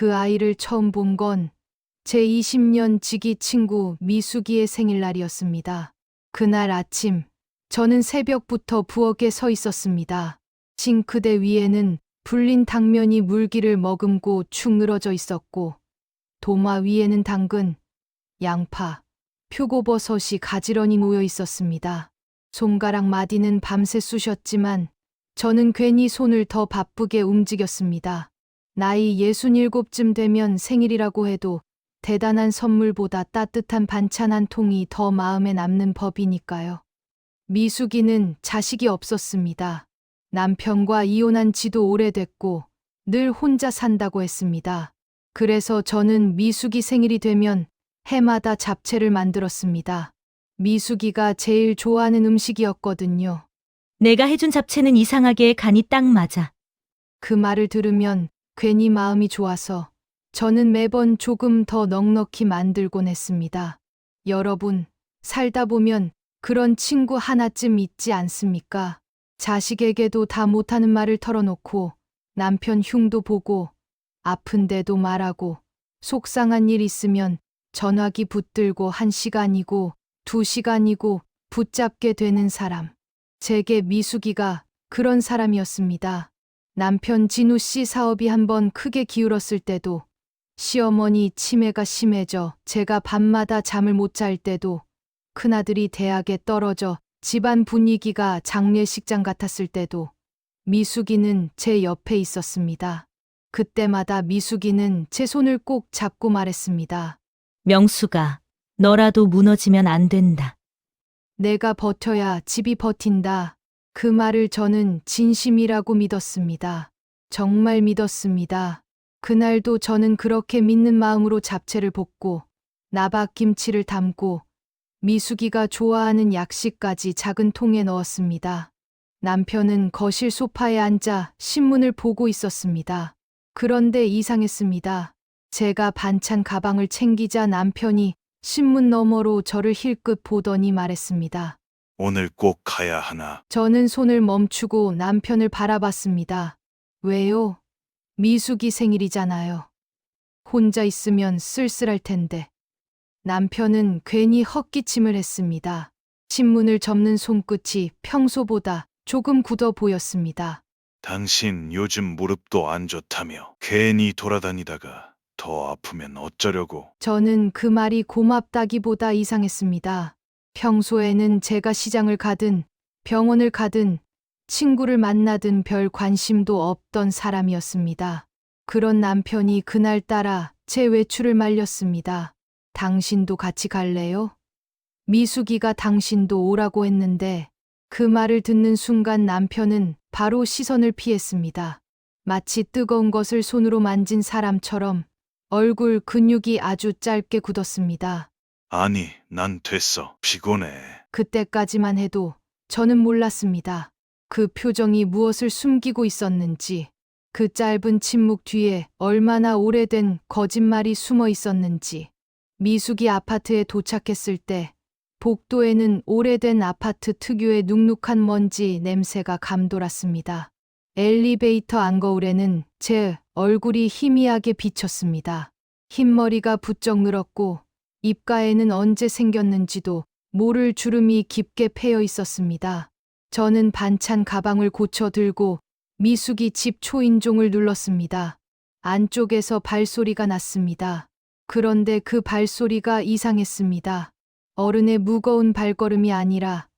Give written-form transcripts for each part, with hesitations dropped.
그 아이를 처음 본 건 제 20년 지기 친구 미숙이의 생일날이었습니다. 그날 아침, 저는 새벽부터 부엌에 서 있었습니다. 싱크대 위에는 불린 당면이 물기를 머금고 축 늘어져 있었고, 도마 위에는 당근, 양파, 표고버섯이 가지런히 놓여 있었습니다. 손가락 마디는 밤새 쑤셨지만 저는 괜히 손을 더 바쁘게 움직였습니다. 나이 67쯤 되면 생일이라고 해도 대단한 선물보다 따뜻한 반찬 한 통이 더 마음에 남는 법이니까요. 미숙이는 자식이 없었습니다. 남편과 이혼한 지도 오래됐고 늘 혼자 산다고 했습니다. 그래서 저는 미숙이 생일이 되면 해마다 잡채를 만들었습니다. 미숙이가 제일 좋아하는 음식이었거든요. 내가 해준 잡채는 이상하게 간이 딱 맞아. 그 말을 들으면 괜히 마음이 좋아서 저는 매번 조금 더 넉넉히 만들곤 했습니다. 여러분, 살다 보면 그런 친구 하나쯤 있지 않습니까? 자식에게도 다 못하는 말을 털어놓고 남편 흉도 보고 아픈데도 말하고 속상한 일 있으면 전화기 붙들고 1시간이고 2시간이고 붙잡게 되는 사람. 제게 미숙이가 그런 사람이었습니다. 남편 진우 씨 사업이 한번 크게 기울었을 때도, 시어머니 치매가 심해져 제가 밤마다 잠을 못 잘 때도, 큰아들이 대학에 떨어져 집안 분위기가 장례식장 같았을 때도 미숙이는 제 옆에 있었습니다. 그때마다 미숙이는 제 손을 꼭 잡고 말했습니다. 명수가, 너라도 무너지면 안 된다. 내가 버텨야 집이 버틴다. 그 말을 저는 진심이라고 믿었습니다. 정말 믿었습니다. 그날도 저는 그렇게 믿는 마음으로 잡채를 볶고 나박김치를 담고 미숙이가 좋아하는 약식까지 작은 통에 넣었습니다. 남편은 거실 소파에 앉아 신문을 보고 있었습니다. 그런데 이상했습니다. 제가 반찬 가방을 챙기자 남편이 신문 너머로 저를 힐끗 보더니 말했습니다. 오늘 꼭 가야 하나? 저는 손을 멈추고 남편을 바라봤습니다. 왜요? 미숙이 생일이잖아요. 혼자 있으면 쓸쓸할 텐데. 남편은 괜히 헛기침을 했습니다. 신문을 접는 손끝이 평소보다 조금 굳어 보였습니다. 당신 요즘 무릎도 안 좋다며 괜히 돌아다니다가 더 아프면 어쩌려고? 저는 그 말이 고맙다기보다 이상했습니다. 평소에는 제가 시장을 가든 병원을 가든 친구를 만나든 별 관심도 없던 사람이었습니다. 그런 남편이 그날따라 제 외출을 말렸습니다. 당신도 같이 갈래요? 미숙이가 당신도 오라고 했는데 그 말을 듣는 순간 남편은 바로 시선을 피했습니다. 마치 뜨거운 것을 손으로 만진 사람처럼 얼굴 근육이 아주 짧게 굳었습니다. 아니, 난 됐어. 피곤해. 그때까지만 해도 저는 몰랐습니다. 그 표정이 무엇을 숨기고 있었는지, 그 짧은 침묵 뒤에 얼마나 오래된 거짓말이 숨어 있었는지. 미숙이 아파트에 도착했을 때 복도에는 오래된 아파트 특유의 눅눅한 먼지 냄새가 감돌았습니다. 엘리베이터 안거울에는 제 얼굴이 희미하게 비쳤습니다. 흰머리가 부쩍 늘었고 입가에는 언제 생겼는지도 모를 주름이 깊게 패여 있었습니다. 저는 반찬 가방을 고쳐 들고 미숙이 집 초인종을 눌렀습니다. 안쪽에서 발소리가 났습니다. 그런데 그 발소리가 이상했습니다. 어른의 무거운 발걸음이 아니라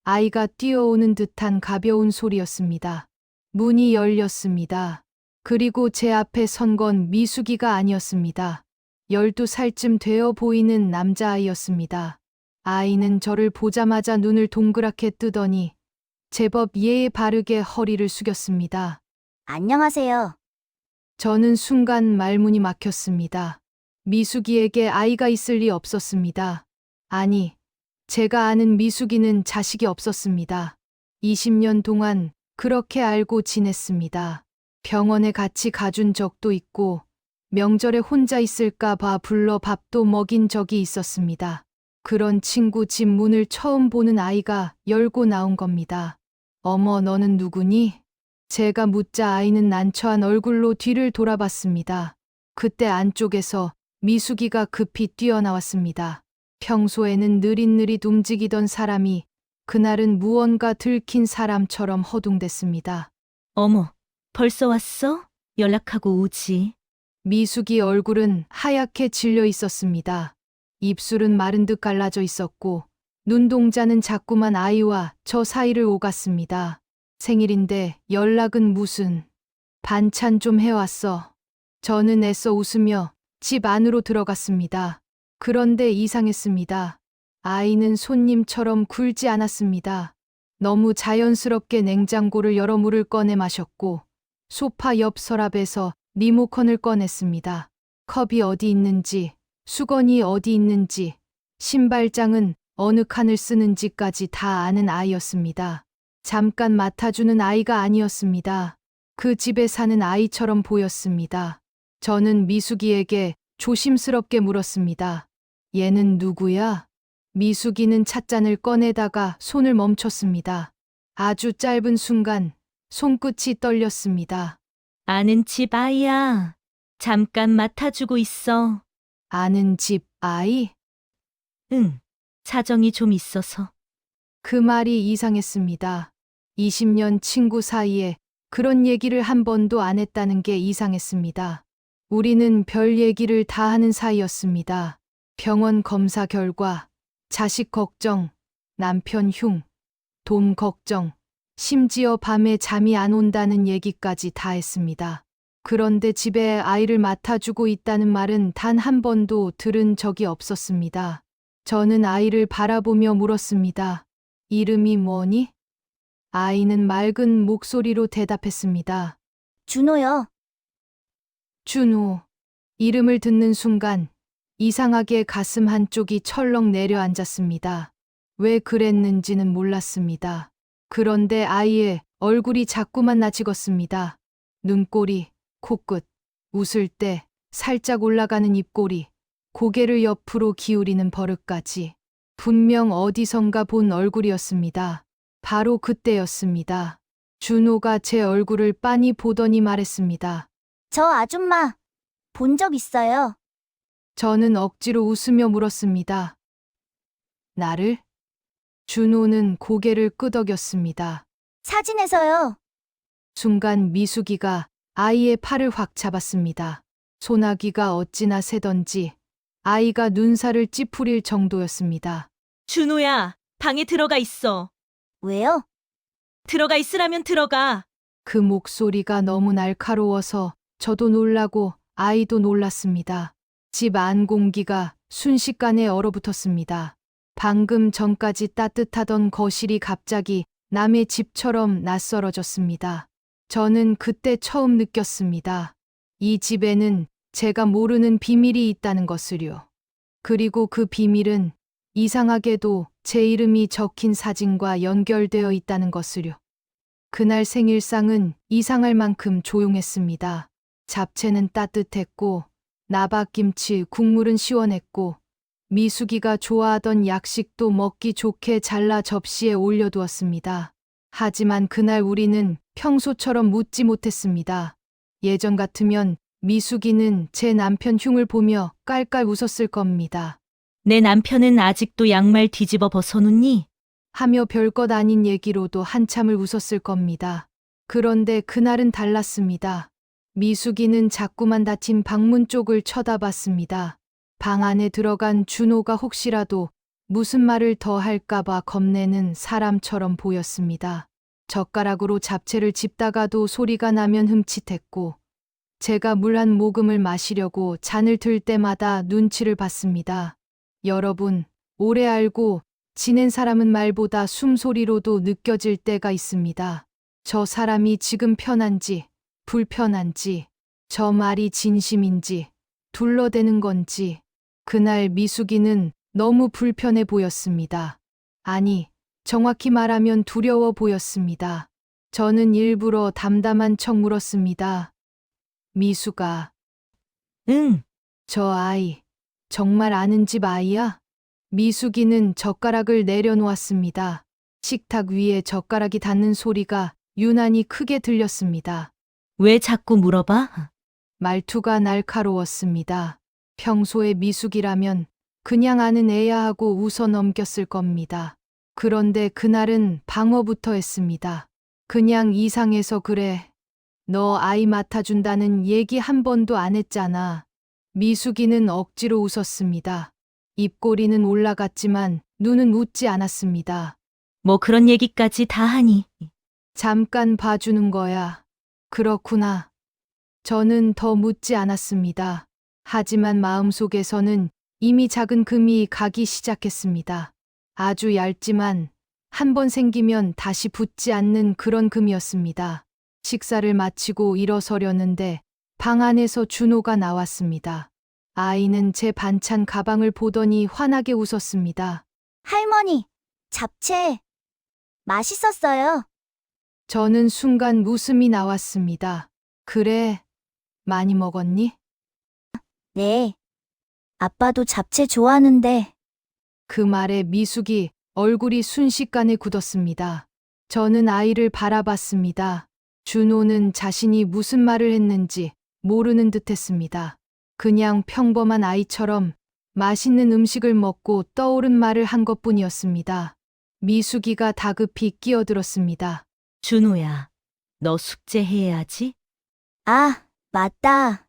아이가 뛰어오는 듯한 가벼운 소리였습니다. 문이 열렸습니다. 그리고 제 앞에 선 건 미숙이가 아니었습니다. 12살쯤 되어 보이는 남자아이였습니다. 아이는 저를 보자마자 눈을 동그랗게 뜨더니 제법 예의 바르게 허리를 숙였습니다. 안녕하세요. 저는 순간 말문이 막혔습니다. 미숙이에게 아이가 있을 리 없었습니다. 아니, 제가 아는 미숙이는 자식이 없었습니다. 20년 동안 그렇게 알고 지냈습니다. 병원에 같이 가준 적도 있고 명절에 혼자 있을까 봐 불러 밥도 먹인 적이 있었습니다. 그런 친구 집 문을 처음 보는 아이가 열고 나온 겁니다. 어머, 너는 누구니? 제가 묻자 아이는 난처한 얼굴로 뒤를 돌아봤습니다. 그때 안쪽에서 미숙이가 급히 뛰어나왔습니다. 평소에는 느릿느릿 움직이던 사람이 그날은 무언가 들킨 사람처럼 허둥댔습니다. 어머, 벌써 왔어? 연락하고 오지. 미숙이 얼굴은 하얗게 질려 있었습니다. 입술은 마른 듯 갈라져 있었고 눈동자는 자꾸만 아이와 저 사이를 오갔습니다. 생일인데 연락은 무슨. 반찬 좀 해왔어. 저는 애써 웃으며 집 안으로 들어갔습니다. 그런데 이상했습니다. 아이는 손님처럼 굴지 않았습니다. 너무 자연스럽게 냉장고를 열어 물을 꺼내 마셨고 소파 옆 서랍에서 리모컨을 꺼냈습니다. 컵이 어디 있는지, 수건이 어디 있는지, 신발장은 어느 칸을 쓰는지까지 다 아는 아이였습니다. 잠깐 맡아주는 아이가 아니었습니다. 그 집에 사는 아이처럼 보였습니다. 저는 미숙이에게 조심스럽게 물었습니다. 얘는 누구야? 미숙이는 찻잔을 꺼내다가 손을 멈췄습니다. 아주 짧은 순간 손끝이 떨렸습니다. 아는 집 아이야. 잠깐 맡아주고 있어. 아는 집 아이? 응, 사정이 좀 있어서. 그 말이 이상했습니다. 20년 친구 사이에 그런 얘기를 한 번도 안 했다는 게 이상했습니다. 우리는 별 얘기를 다 하는 사이였습니다. 병원 검사 결과, 자식 걱정, 남편 흉, 돈 걱정, 심지어 밤에 잠이 안 온다는 얘기까지 다 했습니다. 그런데 집에 아이를 맡아주고 있다는 말은 단 한 번도 들은 적이 없었습니다. 저는 아이를 바라보며 물었습니다. 이름이 뭐니? 아이는 맑은 목소리로 대답했습니다. 준호요. 준호. 이름을 듣는 순간 이상하게 가슴 한쪽이 철렁 내려앉았습니다. 왜 그랬는지는 몰랐습니다. 그런데 아이의 얼굴이 자꾸만 나직었습니다. 눈꼬리, 코끝, 웃을 때 살짝 올라가는 입꼬리, 고개를 옆으로 기울이는 버릇까지. 분명 어디선가 본 얼굴이었습니다. 바로 그때였습니다. 준호가 제 얼굴을 빤히 보더니 말했습니다. 저 아줌마 본 적 있어요. 저는 억지로 웃으며 물었습니다. 나를? 준호는 고개를 끄덕였습니다. 사진에서요. 순간 미숙이가 아이의 팔을 확 잡았습니다. 소나기가 어찌나 새던지 아이가 눈살을 찌푸릴 정도였습니다. 준호야, 방에 들어가 있어. 왜요? 들어가 있으라면 들어가. 그 목소리가 너무 날카로워서 저도 놀라고 아이도 놀랐습니다. 집 안 공기가 순식간에 얼어붙었습니다. 방금 전까지 따뜻하던 거실이 갑자기 남의 집처럼 낯설어졌습니다. 저는 그때 처음 느꼈습니다. 이 집에는 제가 모르는 비밀이 있다는 것을요. 그리고 그 비밀은 이상하게도 제 이름이 적힌 사진과 연결되어 있다는 것을요. 그날 생일상은 이상할 만큼 조용했습니다. 잡채는 따뜻했고 나박김치 국물은 시원했고 미숙이가 좋아하던 약식도 먹기 좋게 잘라 접시에 올려두었습니다. 하지만 그날 우리는 평소처럼 묻지 못했습니다. 예전 같으면 미숙이는 제 남편 흉을 보며 깔깔 웃었을 겁니다. 내 남편은 아직도 양말 뒤집어 벗어놓니? 하며 별것 아닌 얘기로도 한참을 웃었을 겁니다. 그런데 그날은 달랐습니다. 미숙이는 자꾸만 닫힌 방문 쪽을 쳐다봤습니다. 방 안에 들어간 준호가 혹시라도 무슨 말을 더 할까봐 겁내는 사람처럼 보였습니다. 젓가락으로 잡채를 집다가도 소리가 나면 흠칫했고 제가 물 한 모금을 마시려고 잔을 들 때마다 눈치를 봤습니다. 여러분, 오래 알고 지낸 사람은 말보다 숨소리로도 느껴질 때가 있습니다. 저 사람이 지금 편한지, 불편한지, 저 말이 진심인지, 둘러대는 건지. 그날 미숙이는 너무 불편해 보였습니다. 아니, 정확히 말하면 두려워 보였습니다. 저는 일부러 담담한 척 물었습니다. 미숙아, 응, 저 아이, 정말 아는 집 아이야? 미숙이는 젓가락을 내려놓았습니다. 식탁 위에 젓가락이 닿는 소리가 유난히 크게 들렸습니다. 왜 자꾸 물어봐? 말투가 날카로웠습니다. 평소에 미숙이라면 그냥 아는 애야 하고 웃어 넘겼을 겁니다. 그런데 그날은 방어부터 했습니다. 그냥 이상해서 그래. 너 아이 맡아준다는 얘기 한 번도 안 했잖아. 미숙이는 억지로 웃었습니다. 입꼬리는 올라갔지만 눈은 웃지 않았습니다. 뭐 그런 얘기까지 다 하니. 잠깐 봐주는 거야. 그렇구나. 저는 더 묻지 않았습니다. 하지만 마음속에서는 이미 작은 금이 가기 시작했습니다. 아주 얇지만 한 번 생기면 다시 붙지 않는 그런 금이었습니다. 식사를 마치고 일어서려는데 방 안에서 준호가 나왔습니다. 아이는 제 반찬 가방을 보더니 환하게 웃었습니다. 할머니, 잡채. 맛있었어요. 저는 순간 웃음이 나왔습니다. 그래, 많이 먹었니? 네. 아빠도 잡채 좋아하는데. 그 말에 미숙이 얼굴이 순식간에 굳었습니다. 저는 아이를 바라봤습니다. 준호는 자신이 무슨 말을 했는지 모르는 듯 했습니다. 그냥 평범한 아이처럼 맛있는 음식을 먹고 떠오른 말을 한 것뿐이었습니다. 미숙이가 다급히 끼어들었습니다. 준호야, 너 숙제해야지. 아, 맞다.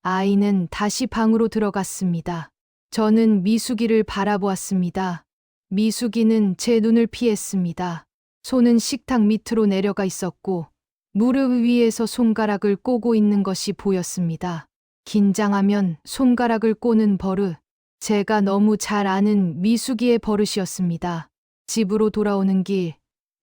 아이는 다시 방으로 들어갔습니다. 저는 미숙이를 바라보았습니다. 미숙이는 제 눈을 피했습니다. 손은 식탁 밑으로 내려가 있었고 무릎 위에서 손가락을 꼬고 있는 것이 보였습니다. 긴장하면 손가락을 꼬는 버릇. 제가 너무 잘 아는 미숙이의 버릇이었습니다. 집으로 돌아오는 길,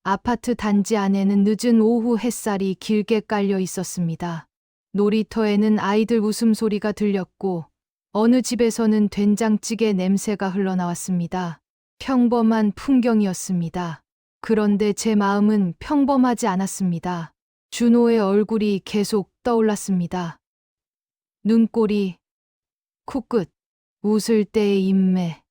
아파트 단지 안에는 늦은 오후 햇살이 길게 깔려 있었습니다. 놀이터에는 아이들 웃음소리가 들렸고 어느 집에서는 된장찌개 냄새가 흘러나왔습니다. 평범한 풍경이었습니다. 그런데 제 마음은 평범하지 않았습니다. 준호의 얼굴이 계속 떠올랐습니다. 눈꼬리, 코끝, 웃을 때의 인매,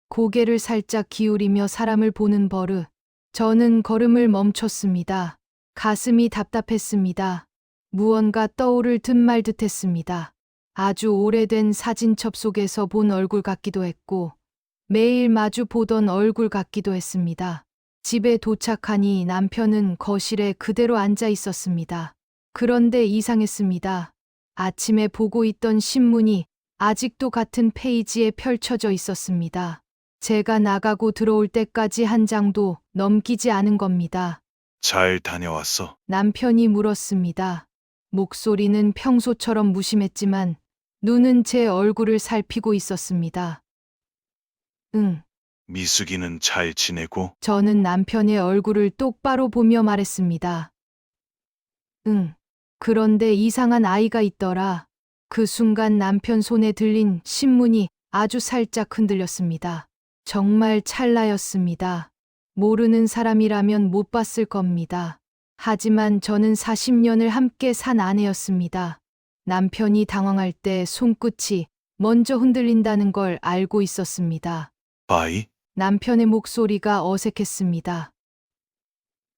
고개를 살짝 기울이며 사람을 보는 버릇. 저는 걸음을 멈췄습니다. 가슴이 답답했습니다. 무언가 떠오를 듯 말 듯 했습니다. 아주 오래된 사진첩 속에서 본 얼굴 같기도 했고, 매일 마주 보던 얼굴 같기도 했습니다. 집에 도착하니 남편은 거실에 그대로 앉아 있었습니다. 그런데 이상했습니다. 아침에 보고 있던 신문이 아직도 같은 페이지에 펼쳐져 있었습니다. 제가 나가고 들어올 때까지 한 장도 넘기지 않은 겁니다. 잘 다녀왔어? 남편이 물었습니다. 목소리는 평소처럼 무심했지만 눈은 제 얼굴을 살피고 있었습니다. 응. 미숙이는 잘 지내고? 저는 남편의 얼굴을 똑바로 보며 말했습니다. 응. 그런데 이상한 아이가 있더라. 그 순간 남편 손에 들린 신문이 아주 살짝 흔들렸습니다. 정말 찰나였습니다. 모르는 사람이라면 못 봤을 겁니다. 하지만 저는 40년을 함께 산 아내였습니다. 남편이 당황할 때 손끝이 먼저 흔들린다는 걸 알고 있었습니다. 바이? 남편의 목소리가 어색했습니다.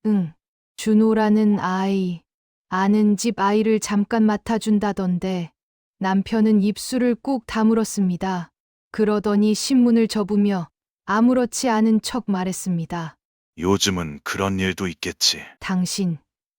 응, 준호라는 아이, 아는 집 아이를 잠깐 맡아준다던데. 남편은 입술을 꾹 다물었습니다. 그러더니 신문을 접으며 아무렇지 않은 척 말했습니다. 요즘은 그런 일도 있겠지. 당신,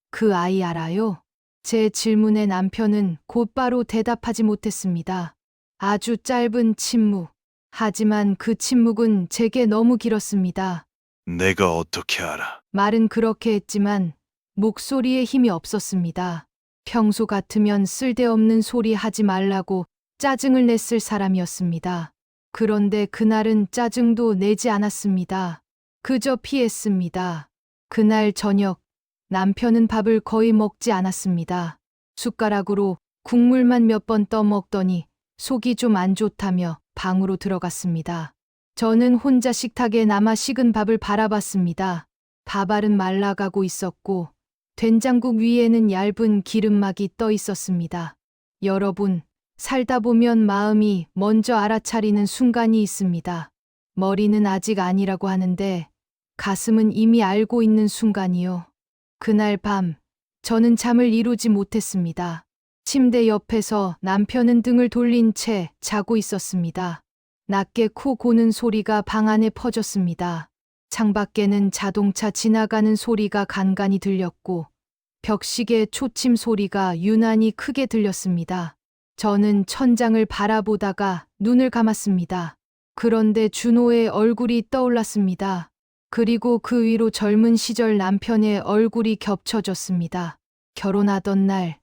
그 아이 알아요? 제 질문에 남편은 곧바로 대답하지 못했습니다. 아주 짧은 침묵. 하지만 그 침묵은 제게 너무 길었습니다. 내가 어떻게 알아? 말은 그렇게 했지만 목소리에 힘이 없었습니다. 평소 같으면 쓸데없는 소리 하지 말라고 짜증을 냈을 사람이었습니다. 그런데 그날은 짜증도 내지 않았습니다. 그저 피했습니다. 그날 저녁 남편은 밥을 거의 먹지 않았습니다. 숟가락으로 국물만 몇 번 떠먹더니 속이 좀 안 좋다며 방으로 들어갔습니다. 저는 혼자 식탁에 남아 식은 밥을 바라봤습니다. 밥알은 말라가고 있었고 된장국 위에는 얇은 기름막이 떠 있었습니다. 여러분, 살다 보면 마음이 먼저 알아차리는 순간이 있습니다. 머리는 아직 아니라고 하는데 가슴은 이미 알고 있는 순간이요. 그날 밤, 저는 잠을 이루지 못했습니다. 침대 옆에서 남편은 등을 돌린 채 자고 있었습니다. 낮게 코 고는 소리가 방 안에 퍼졌습니다. 창밖에는 자동차 지나가는 소리가 간간히 들렸고 벽시계 초침 소리가 유난히 크게 들렸습니다. 저는 천장을 바라보다가 눈을 감았습니다. 그런데 준호의 얼굴이 떠올랐습니다. 그리고 그 위로 젊은 시절 남편의 얼굴이 겹쳐졌습니다. 결혼하던 날,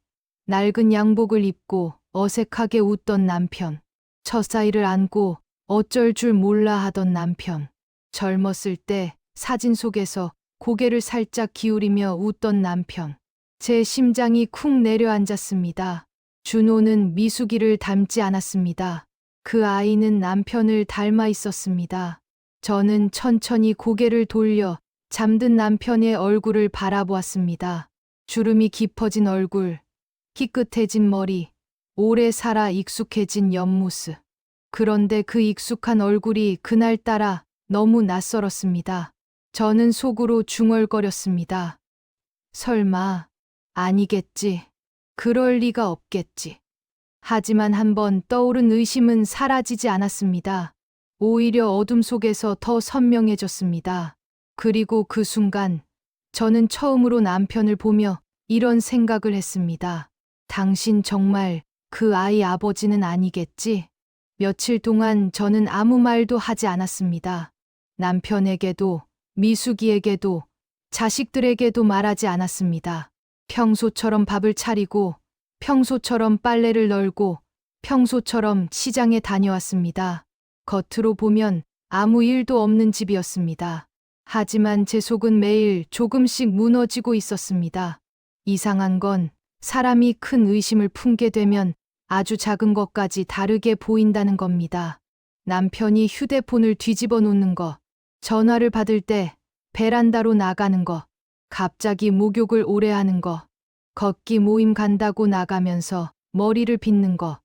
낡은 양복을 입고 어색하게 웃던 남편. 첫사이를 안고 어쩔 줄 몰라 하던 남편. 젊었을 때 사진 속에서 고개를 살짝 기울이며 웃던 남편. 제 심장이 쿵 내려앉았습니다. 준호는 미숙이를 닮지 않았습니다. 그 아이는 남편을 닮아 있었습니다. 저는 천천히 고개를 돌려 잠든 남편의 얼굴을 바라보았습니다. 주름이 깊어진 얼굴, 희끗해진 머리, 오래 살아 익숙해진 옆모습. 그런데 그 익숙한 얼굴이 그날따라 너무 낯설었습니다. 저는 속으로 중얼거렸습니다. 설마, 아니겠지. 그럴 리가 없겠지. 하지만 한번 떠오른 의심은 사라지지 않았습니다. 오히려 어둠 속에서 더 선명해졌습니다. 그리고 그 순간, 저는 처음으로 남편을 보며 이런 생각을 했습니다. 당신 정말 그 아이 아버지는 아니겠지? 며칠 동안 저는 아무 말도 하지 않았습니다. 남편에게도, 미숙이에게도, 자식들에게도 말하지 않았습니다. 평소처럼 밥을 차리고, 평소처럼 빨래를 널고, 평소처럼 시장에 다녀왔습니다. 겉으로 보면 아무 일도 없는 집이었습니다. 하지만 제 속은 매일 조금씩 무너지고 있었습니다. 이상한 건 사람이 큰 의심을 품게 되면 아주 작은 것까지 다르게 보인다는 겁니다. 남편이 휴대폰을 뒤집어 놓는 거, 전화를 받을 때 베란다로 나가는 거, 갑자기 목욕을 오래 하는 거, 걷기 모임 간다고 나가면서 머리를 빗는 거.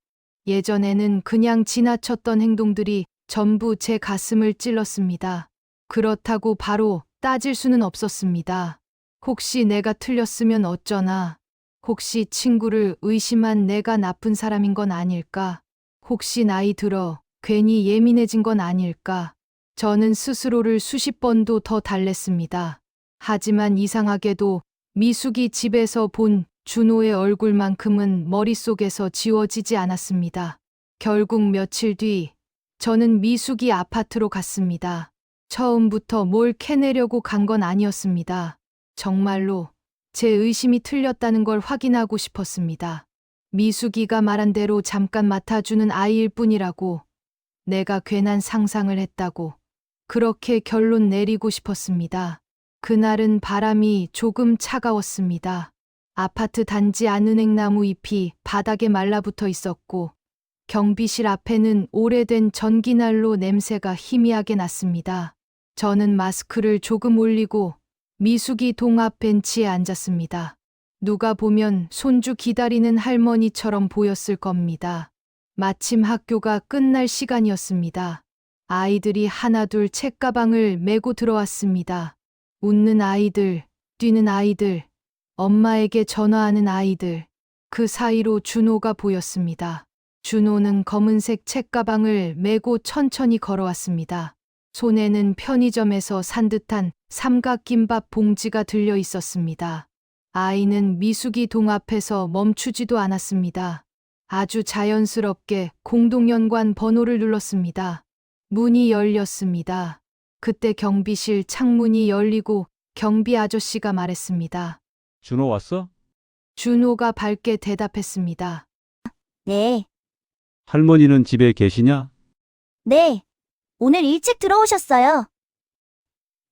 예전에는 그냥 지나쳤던 행동들이 전부 제 가슴을 찔렀습니다. 그렇다고 바로 따질 수는 없었습니다. 혹시 내가 틀렸으면 어쩌나? 혹시 친구를 의심한 내가 나쁜 사람인 건 아닐까? 혹시 나이 들어 괜히 예민해진 건 아닐까? 저는 스스로를 수십 번도 더 달랬습니다. 하지만 이상하게도 미숙이 집에서 본 준호의 얼굴만큼은 머릿속에서 지워지지 않았습니다. 결국 며칠 뒤 저는 미숙이 아파트로 갔습니다. 처음부터 뭘 캐내려고 간 건 아니었습니다. 정말로 제 의심이 틀렸다는 걸 확인하고 싶었습니다. 미숙이가 말한 대로 잠깐 맡아주는 아이일 뿐이라고, 내가 괜한 상상을 했다고, 그렇게 결론 내리고 싶었습니다. 그날은 바람이 조금 차가웠습니다. 아파트 단지 안 은행나무 잎이 바닥에 말라붙어 있었고 경비실 앞에는 오래된 전기난로 냄새가 희미하게 났습니다. 저는 마스크를 조금 올리고 미숙이 동앞 벤치에 앉았습니다. 누가 보면 손주 기다리는 할머니처럼 보였을 겁니다. 마침 학교가 끝날 시간이었습니다. 아이들이 하나둘 책가방을 메고 들어왔습니다. 웃는 아이들, 뛰는 아이들, 엄마에게 전화하는 아이들. 그 사이로 준호가 보였습니다. 준호는 검은색 책가방을 메고 천천히 걸어왔습니다. 손에는 편의점에서 산 듯한 삼각김밥 봉지가 들려 있었습니다. 아이는 미숙이 동앞에서 멈추지도 않았습니다. 아주 자연스럽게 공동연관 번호를 눌렀습니다. 문이 열렸습니다. 그때 경비실 창문이 열리고 경비 아저씨가 말했습니다. 준호 왔어? 준호가 밝게 대답했습니다. 네, 할머니는 집에 계시냐? 네. 오늘 일찍 들어오셨어요.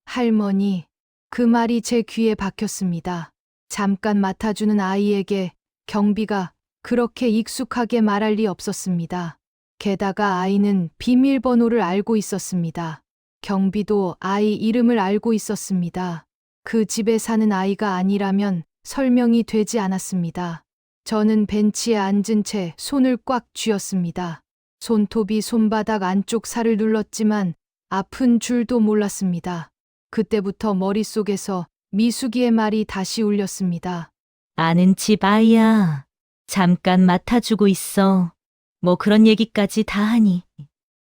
할머니, 그 말이 제 귀에 박혔습니다. 잠깐 맡아주는 아이에게 경비가 그렇게 익숙하게 말할 리 없었습니다. 게다가 아이는 비밀번호를 알고 있었습니다. 경비도 아이 이름을 알고 있었습니다. 그 집에 사는 아이가 아니라면 설명이 되지 않았습니다. 저는 벤치에 앉은 채 손을 꽉 쥐었습니다. 손톱이 손바닥 안쪽 살을 눌렀지만 아픈 줄도 몰랐습니다. 그때부터 머릿속에서 미숙이의 말이 다시 울렸습니다. 아는 집 아이야. 잠깐 맡아주고 있어. 뭐 그런 얘기까지 다 하니.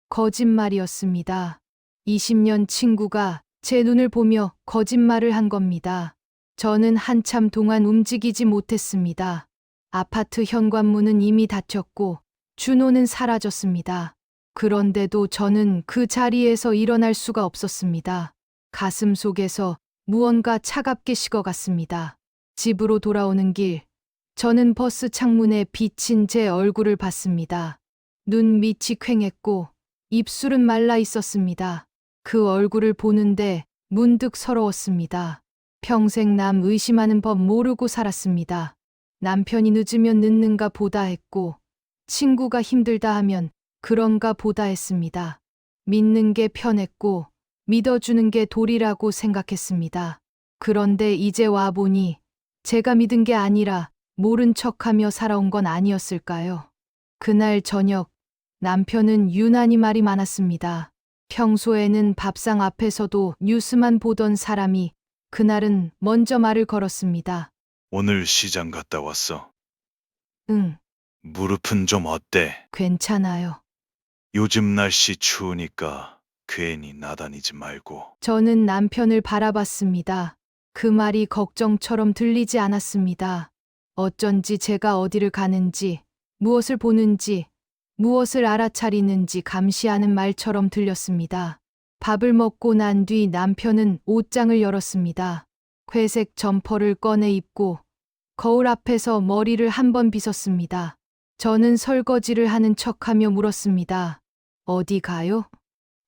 거짓말이었습니다. 20년 친구가 제 눈을 보며 거짓말을 한 겁니다. 저는 한참 동안 움직이지 못했습니다. 아파트 현관문은 이미 닫혔고 준호는 사라졌습니다. 그런데도 저는 그 자리에서 일어날 수가 없었습니다. 가슴 속에서 무언가 차갑게 식어갔습니다. 집으로 돌아오는 길, 저는 버스 창문에 비친 제 얼굴을 봤습니다. 눈 밑이 퀭했고 입술은 말라 있었습니다. 그 얼굴을 보는데 문득 서러웠습니다. 평생 남 의심하는 법 모르고 살았습니다. 남편이 늦으면 늦는가 보다 했고, 친구가 힘들다 하면 그런가 보다 했습니다. 믿는 게 편했고, 믿어주는 게 도리라고 생각했습니다. 그런데 이제 와보니 제가 믿은 게 아니라 모른 척하며 살아온 건 아니었을까요? 그날 저녁, 남편은 유난히 말이 많았습니다. 평소에는 밥상 앞에서도 뉴스만 보던 사람이 그날은 먼저 말을 걸었습니다. 오늘 시장 갔다 왔어. 응, 무릎은 좀 어때? 괜찮아요. 요즘 날씨 추우니까 괜히 나다니지 말고. 저는 남편을 바라봤습니다. 그 말이 걱정처럼 들리지 않았습니다. 어쩐지 제가 어디를 가는지, 무엇을 보는지, 무엇을 알아차리는지 감시하는 말처럼 들렸습니다. 밥을 먹고 난 뒤 남편은 옷장을 열었습니다. 회색 점퍼를 꺼내 입고 거울 앞에서 머리를 한번 빗었습니다. 저는 설거지를 하는 척하며 물었습니다. 어디 가요?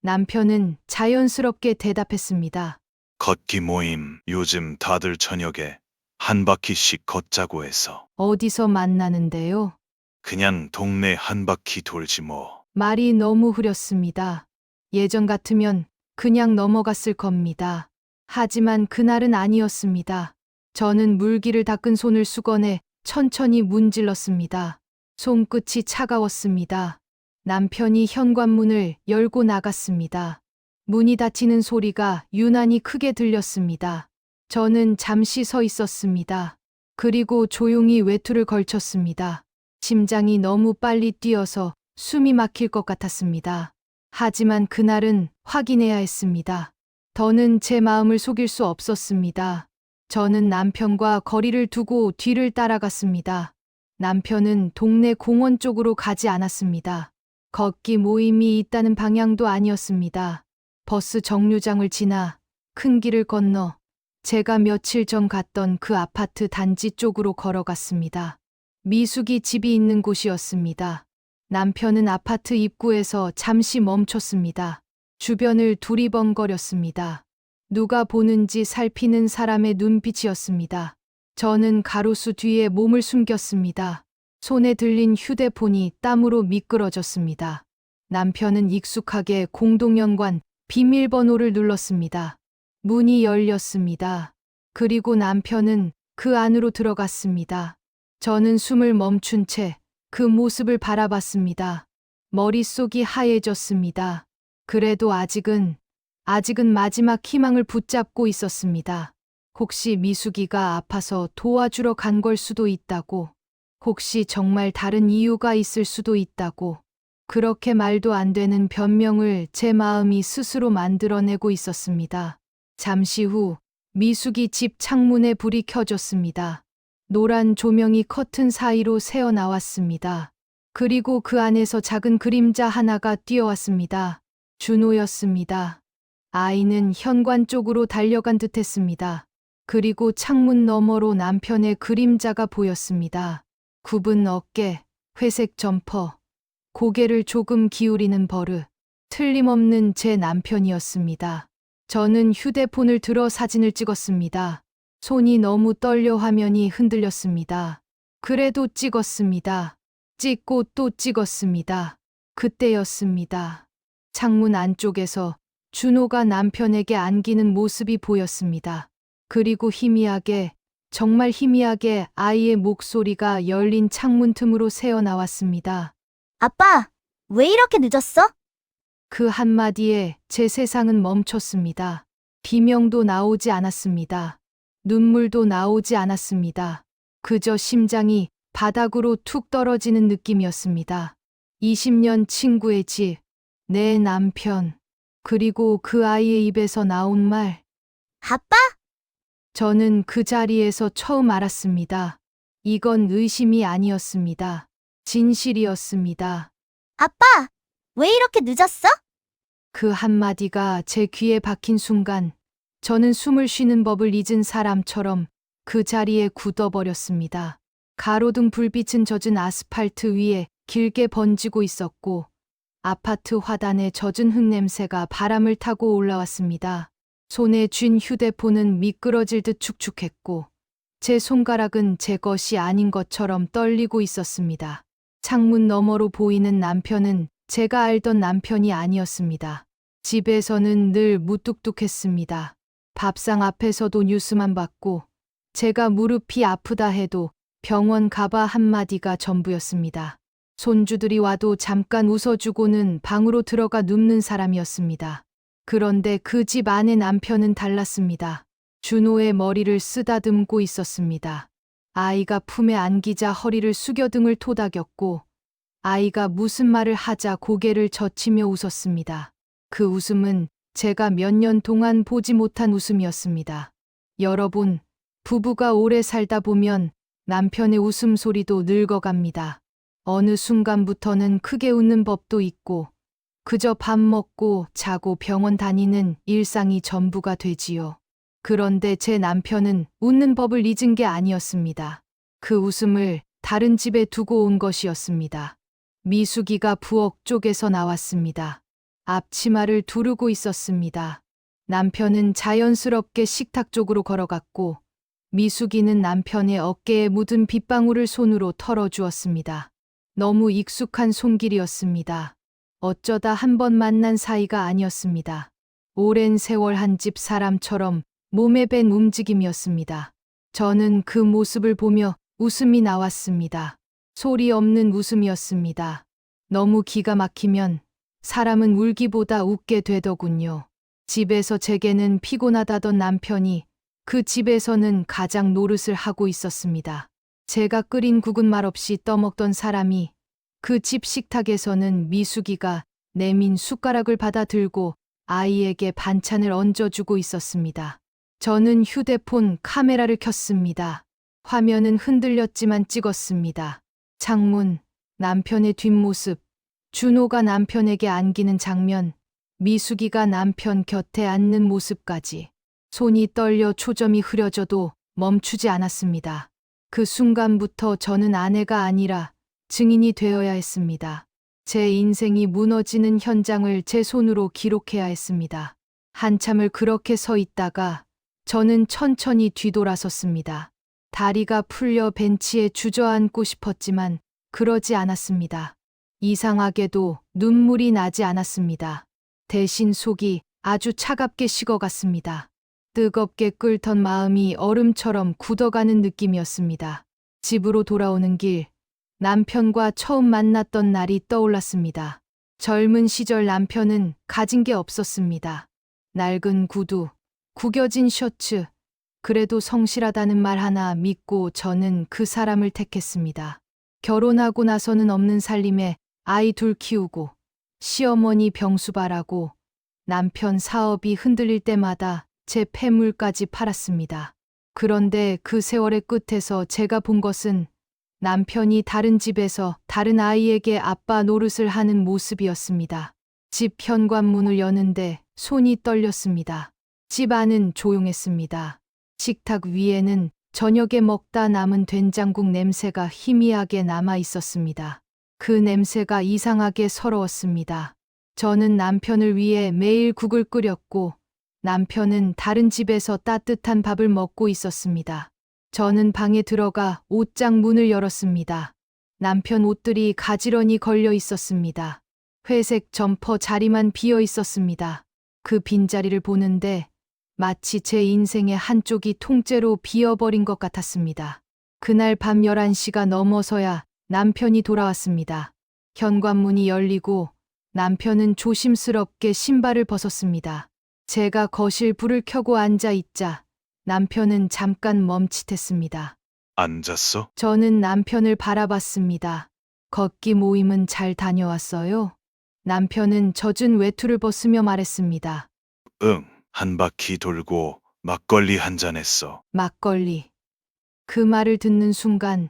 남편은 자연스럽게 대답했습니다. 걷기 모임. 요즘 다들 저녁에 한 바퀴씩 걷자고 해서. 어디서 만나는데요? 그냥 동네 한 바퀴 돌지 뭐. 말이 너무 흐렸습니다. 예전 같으면 그냥 넘어갔을 겁니다. 하지만 그날은 아니었습니다. 저는 물기를 닦은 손을 수건에 천천히 문질렀습니다. 손끝이 차가웠습니다. 남편이 현관문을 열고 나갔습니다. 문이 닫히는 소리가 유난히 크게 들렸습니다. 저는 잠시 서 있었습니다. 그리고 조용히 외투를 걸쳤습니다. 심장이 너무 빨리 뛰어서 숨이 막힐 것 같았습니다. 하지만 그날은 확인해야 했습니다. 더는 제 마음을 속일 수 없었습니다. 저는 남편과 거리를 두고 뒤를 따라갔습니다. 남편은 동네 공원 쪽으로 가지 않았습니다. 걷기 모임이 있다는 방향도 아니었습니다. 버스 정류장을 지나 큰 길을 건너 제가 며칠 전 갔던 그 아파트 단지 쪽으로 걸어갔습니다. 미숙이 집이 있는 곳이었습니다. 남편은 아파트 입구에서 잠시 멈췄습니다. 주변을 두리번거렸습니다. 누가 보는지 살피는 사람의 눈빛이었습니다. 저는 가로수 뒤에 몸을 숨겼습니다. 손에 들린 휴대폰이 땀으로 미끄러졌습니다. 남편은 익숙하게 공동연관 비밀번호를 눌렀습니다. 문이 열렸습니다. 그리고 남편은 그 안으로 들어갔습니다. 저는 숨을 멈춘 채 그 모습을 바라봤습니다. 머릿속이 하얘졌습니다. 그래도 아직은 마지막 희망을 붙잡고 있었습니다. 혹시 미숙이가 아파서 도와주러 간 걸 수도 있다고. 혹시 정말 다른 이유가 있을 수도 있다고. 그렇게 말도 안 되는 변명을 제 마음이 스스로 만들어내고 있었습니다. 잠시 후 미숙이 집 창문에 불이 켜졌습니다. 노란 조명이 커튼 사이로 새어 나왔습니다. 그리고 그 안에서 작은 그림자 하나가 뛰어왔습니다. 준호였습니다. 아이는 현관 쪽으로 달려간 듯 했습니다. 그리고 창문 너머로 남편의 그림자가 보였습니다. 굽은 어깨, 회색 점퍼, 고개를 조금 기울이는 버릇, 틀림없는 제 남편이었습니다. 저는 휴대폰을 들어 사진을 찍었습니다. 손이 너무 떨려 화면이 흔들렸습니다. 그래도 찍었습니다. 찍고 또 찍었습니다. 그때였습니다. 창문 안쪽에서 준호가 남편에게 안기는 모습이 보였습니다. 그리고 희미하게, 정말 희미하게 아이의 목소리가 열린 창문 틈으로 새어 나왔습니다. 아빠, 왜 이렇게 늦었어? 그 한마디에 제 세상은 멈췄습니다. 비명도 나오지 않았습니다. 눈물도 나오지 않았습니다. 그저 심장이 바닥으로 툭 떨어지는 느낌이었습니다. 20년 친구의 집, 내 남편, 그리고 그 아이의 입에서 나온 말. 아빠? 저는 그 자리에서 처음 알았습니다. 이건 의심이 아니었습니다. 진실이었습니다. 아빠, 왜 이렇게 늦었어? 그 한마디가 제 귀에 박힌 순간 저는 숨을 쉬는 법을 잊은 사람처럼 그 자리에 굳어버렸습니다. 가로등 불빛은 젖은 아스팔트 위에 길게 번지고 있었고 아파트 화단에 젖은 흙냄새가 바람을 타고 올라왔습니다. 손에 쥔 휴대폰은 미끄러질 듯 축축했고 제 손가락은 제 것이 아닌 것처럼 떨리고 있었습니다. 창문 너머로 보이는 남편은 제가 알던 남편이 아니었습니다. 집에서는 늘 무뚝뚝했습니다. 밥상 앞에서도 뉴스만 봤고 제가 무릎이 아프다 해도 병원 가봐 한마디가 전부였습니다. 손주들이 와도 잠깐 웃어주고는 방으로 들어가 눕는 사람이었습니다. 그런데 그 집 안의 남편은 달랐습니다. 준호의 머리를 쓰다듬고 있었습니다. 아이가 품에 안기자 허리를 숙여 등을 토닥였고 아이가 무슨 말을 하자 고개를 젖히며 웃었습니다. 그 웃음은 제가 몇 년 동안 보지 못한 웃음이었습니다. 여러분, 부부가 오래 살다 보면 남편의 웃음소리도 늙어갑니다. 어느 순간부터는 크게 웃는 법도 있고 그저 밥 먹고 자고 병원 다니는 일상이 전부가 되지요. 그런데 제 남편은 웃는 법을 잊은 게 아니었습니다. 그 웃음을 다른 집에 두고 온 것이었습니다. 미숙이가 부엌 쪽에서 나왔습니다. 앞치마를 두르고 있었습니다. 남편은 자연스럽게 식탁 쪽으로 걸어갔고 미숙이는 남편의 어깨에 묻은 빗방울을 손으로 털어주었습니다. 너무 익숙한 손길이었습니다. 어쩌다 한 번 만난 사이가 아니었습니다. 오랜 세월 한 집 사람처럼 몸에 밴 움직임이었습니다. 저는 그 모습을 보며 웃음이 나왔습니다. 소리 없는 웃음이었습니다. 너무 기가 막히면 사람은 울기보다 웃게 되더군요. 집에서 제게는 피곤하다던 남편이 그 집에서는 가장 노릇을 하고 있었습니다. 제가 끓인 국은 말없이 떠먹던 사람이 그 집 식탁에서는 미숙이가 내민 숟가락을 받아 들고 아이에게 반찬을 얹어주고 있었습니다. 저는 휴대폰 카메라를 켰습니다. 화면은 흔들렸지만 찍었습니다. 창문, 남편의 뒷모습, 준호가 남편에게 안기는 장면, 미숙이가 남편 곁에 앉는 모습까지. 손이 떨려 초점이 흐려져도 멈추지 않았습니다. 그 순간부터 저는 아내가 아니라 증인이 되어야 했습니다. 제 인생이 무너지는 현장을 제 손으로 기록해야 했습니다. 한참을 그렇게 서 있다가 저는 천천히 뒤돌아섰습니다. 다리가 풀려 벤치에 주저앉고 싶었지만 그러지 않았습니다. 이상하게도 눈물이 나지 않았습니다. 대신 속이 아주 차갑게 식어갔습니다. 뜨겁게 끓던 마음이 얼음처럼 굳어가는 느낌이었습니다. 집으로 돌아오는 길, 남편과 처음 만났던 날이 떠올랐습니다. 젊은 시절 남편은 가진 게 없었습니다. 낡은 구두, 구겨진 셔츠, 그래도 성실하다는 말 하나 믿고 저는 그 사람을 택했습니다. 결혼하고 나서는 없는 살림에 아이 둘 키우고 시어머니 병수발하고 남편 사업이 흔들릴 때마다 제 폐물까지 팔았습니다. 그런데 그 세월의 끝에서 제가 본 것은 남편이 다른 집에서 다른 아이에게 아빠 노릇을 하는 모습이었습니다. 집 현관문을 여는데 손이 떨렸습니다. 집 안은 조용했습니다. 식탁 위에는 저녁에 먹다 남은 된장국 냄새가 희미하게 남아 있었습니다. 그 냄새가 이상하게 서러웠습니다. 저는 남편을 위해 매일 국을 끓였고 남편은 다른 집에서 따뜻한 밥을 먹고 있었습니다. 저는 방에 들어가 옷장 문을 열었습니다. 남편 옷들이 가지런히 걸려 있었습니다. 회색 점퍼 자리만 비어 있었습니다. 그 빈자리를 보는데 마치 제 인생의 한쪽이 통째로 비어버린 것 같았습니다. 그날 밤 11시가 넘어서야 남편이 돌아왔습니다. 현관문이 열리고 남편은 조심스럽게 신발을 벗었습니다. 제가 거실 불을 켜고 앉아 있자 남편은 잠깐 멈칫했습니다. 앉았어? 저는 남편을 바라봤습니다. 걷기 모임은 잘 다녀왔어요? 남편은 젖은 외투를 벗으며 말했습니다. 응, 한 바퀴 돌고 막걸리 한 잔 했어. 막걸리. 그 말을 듣는 순간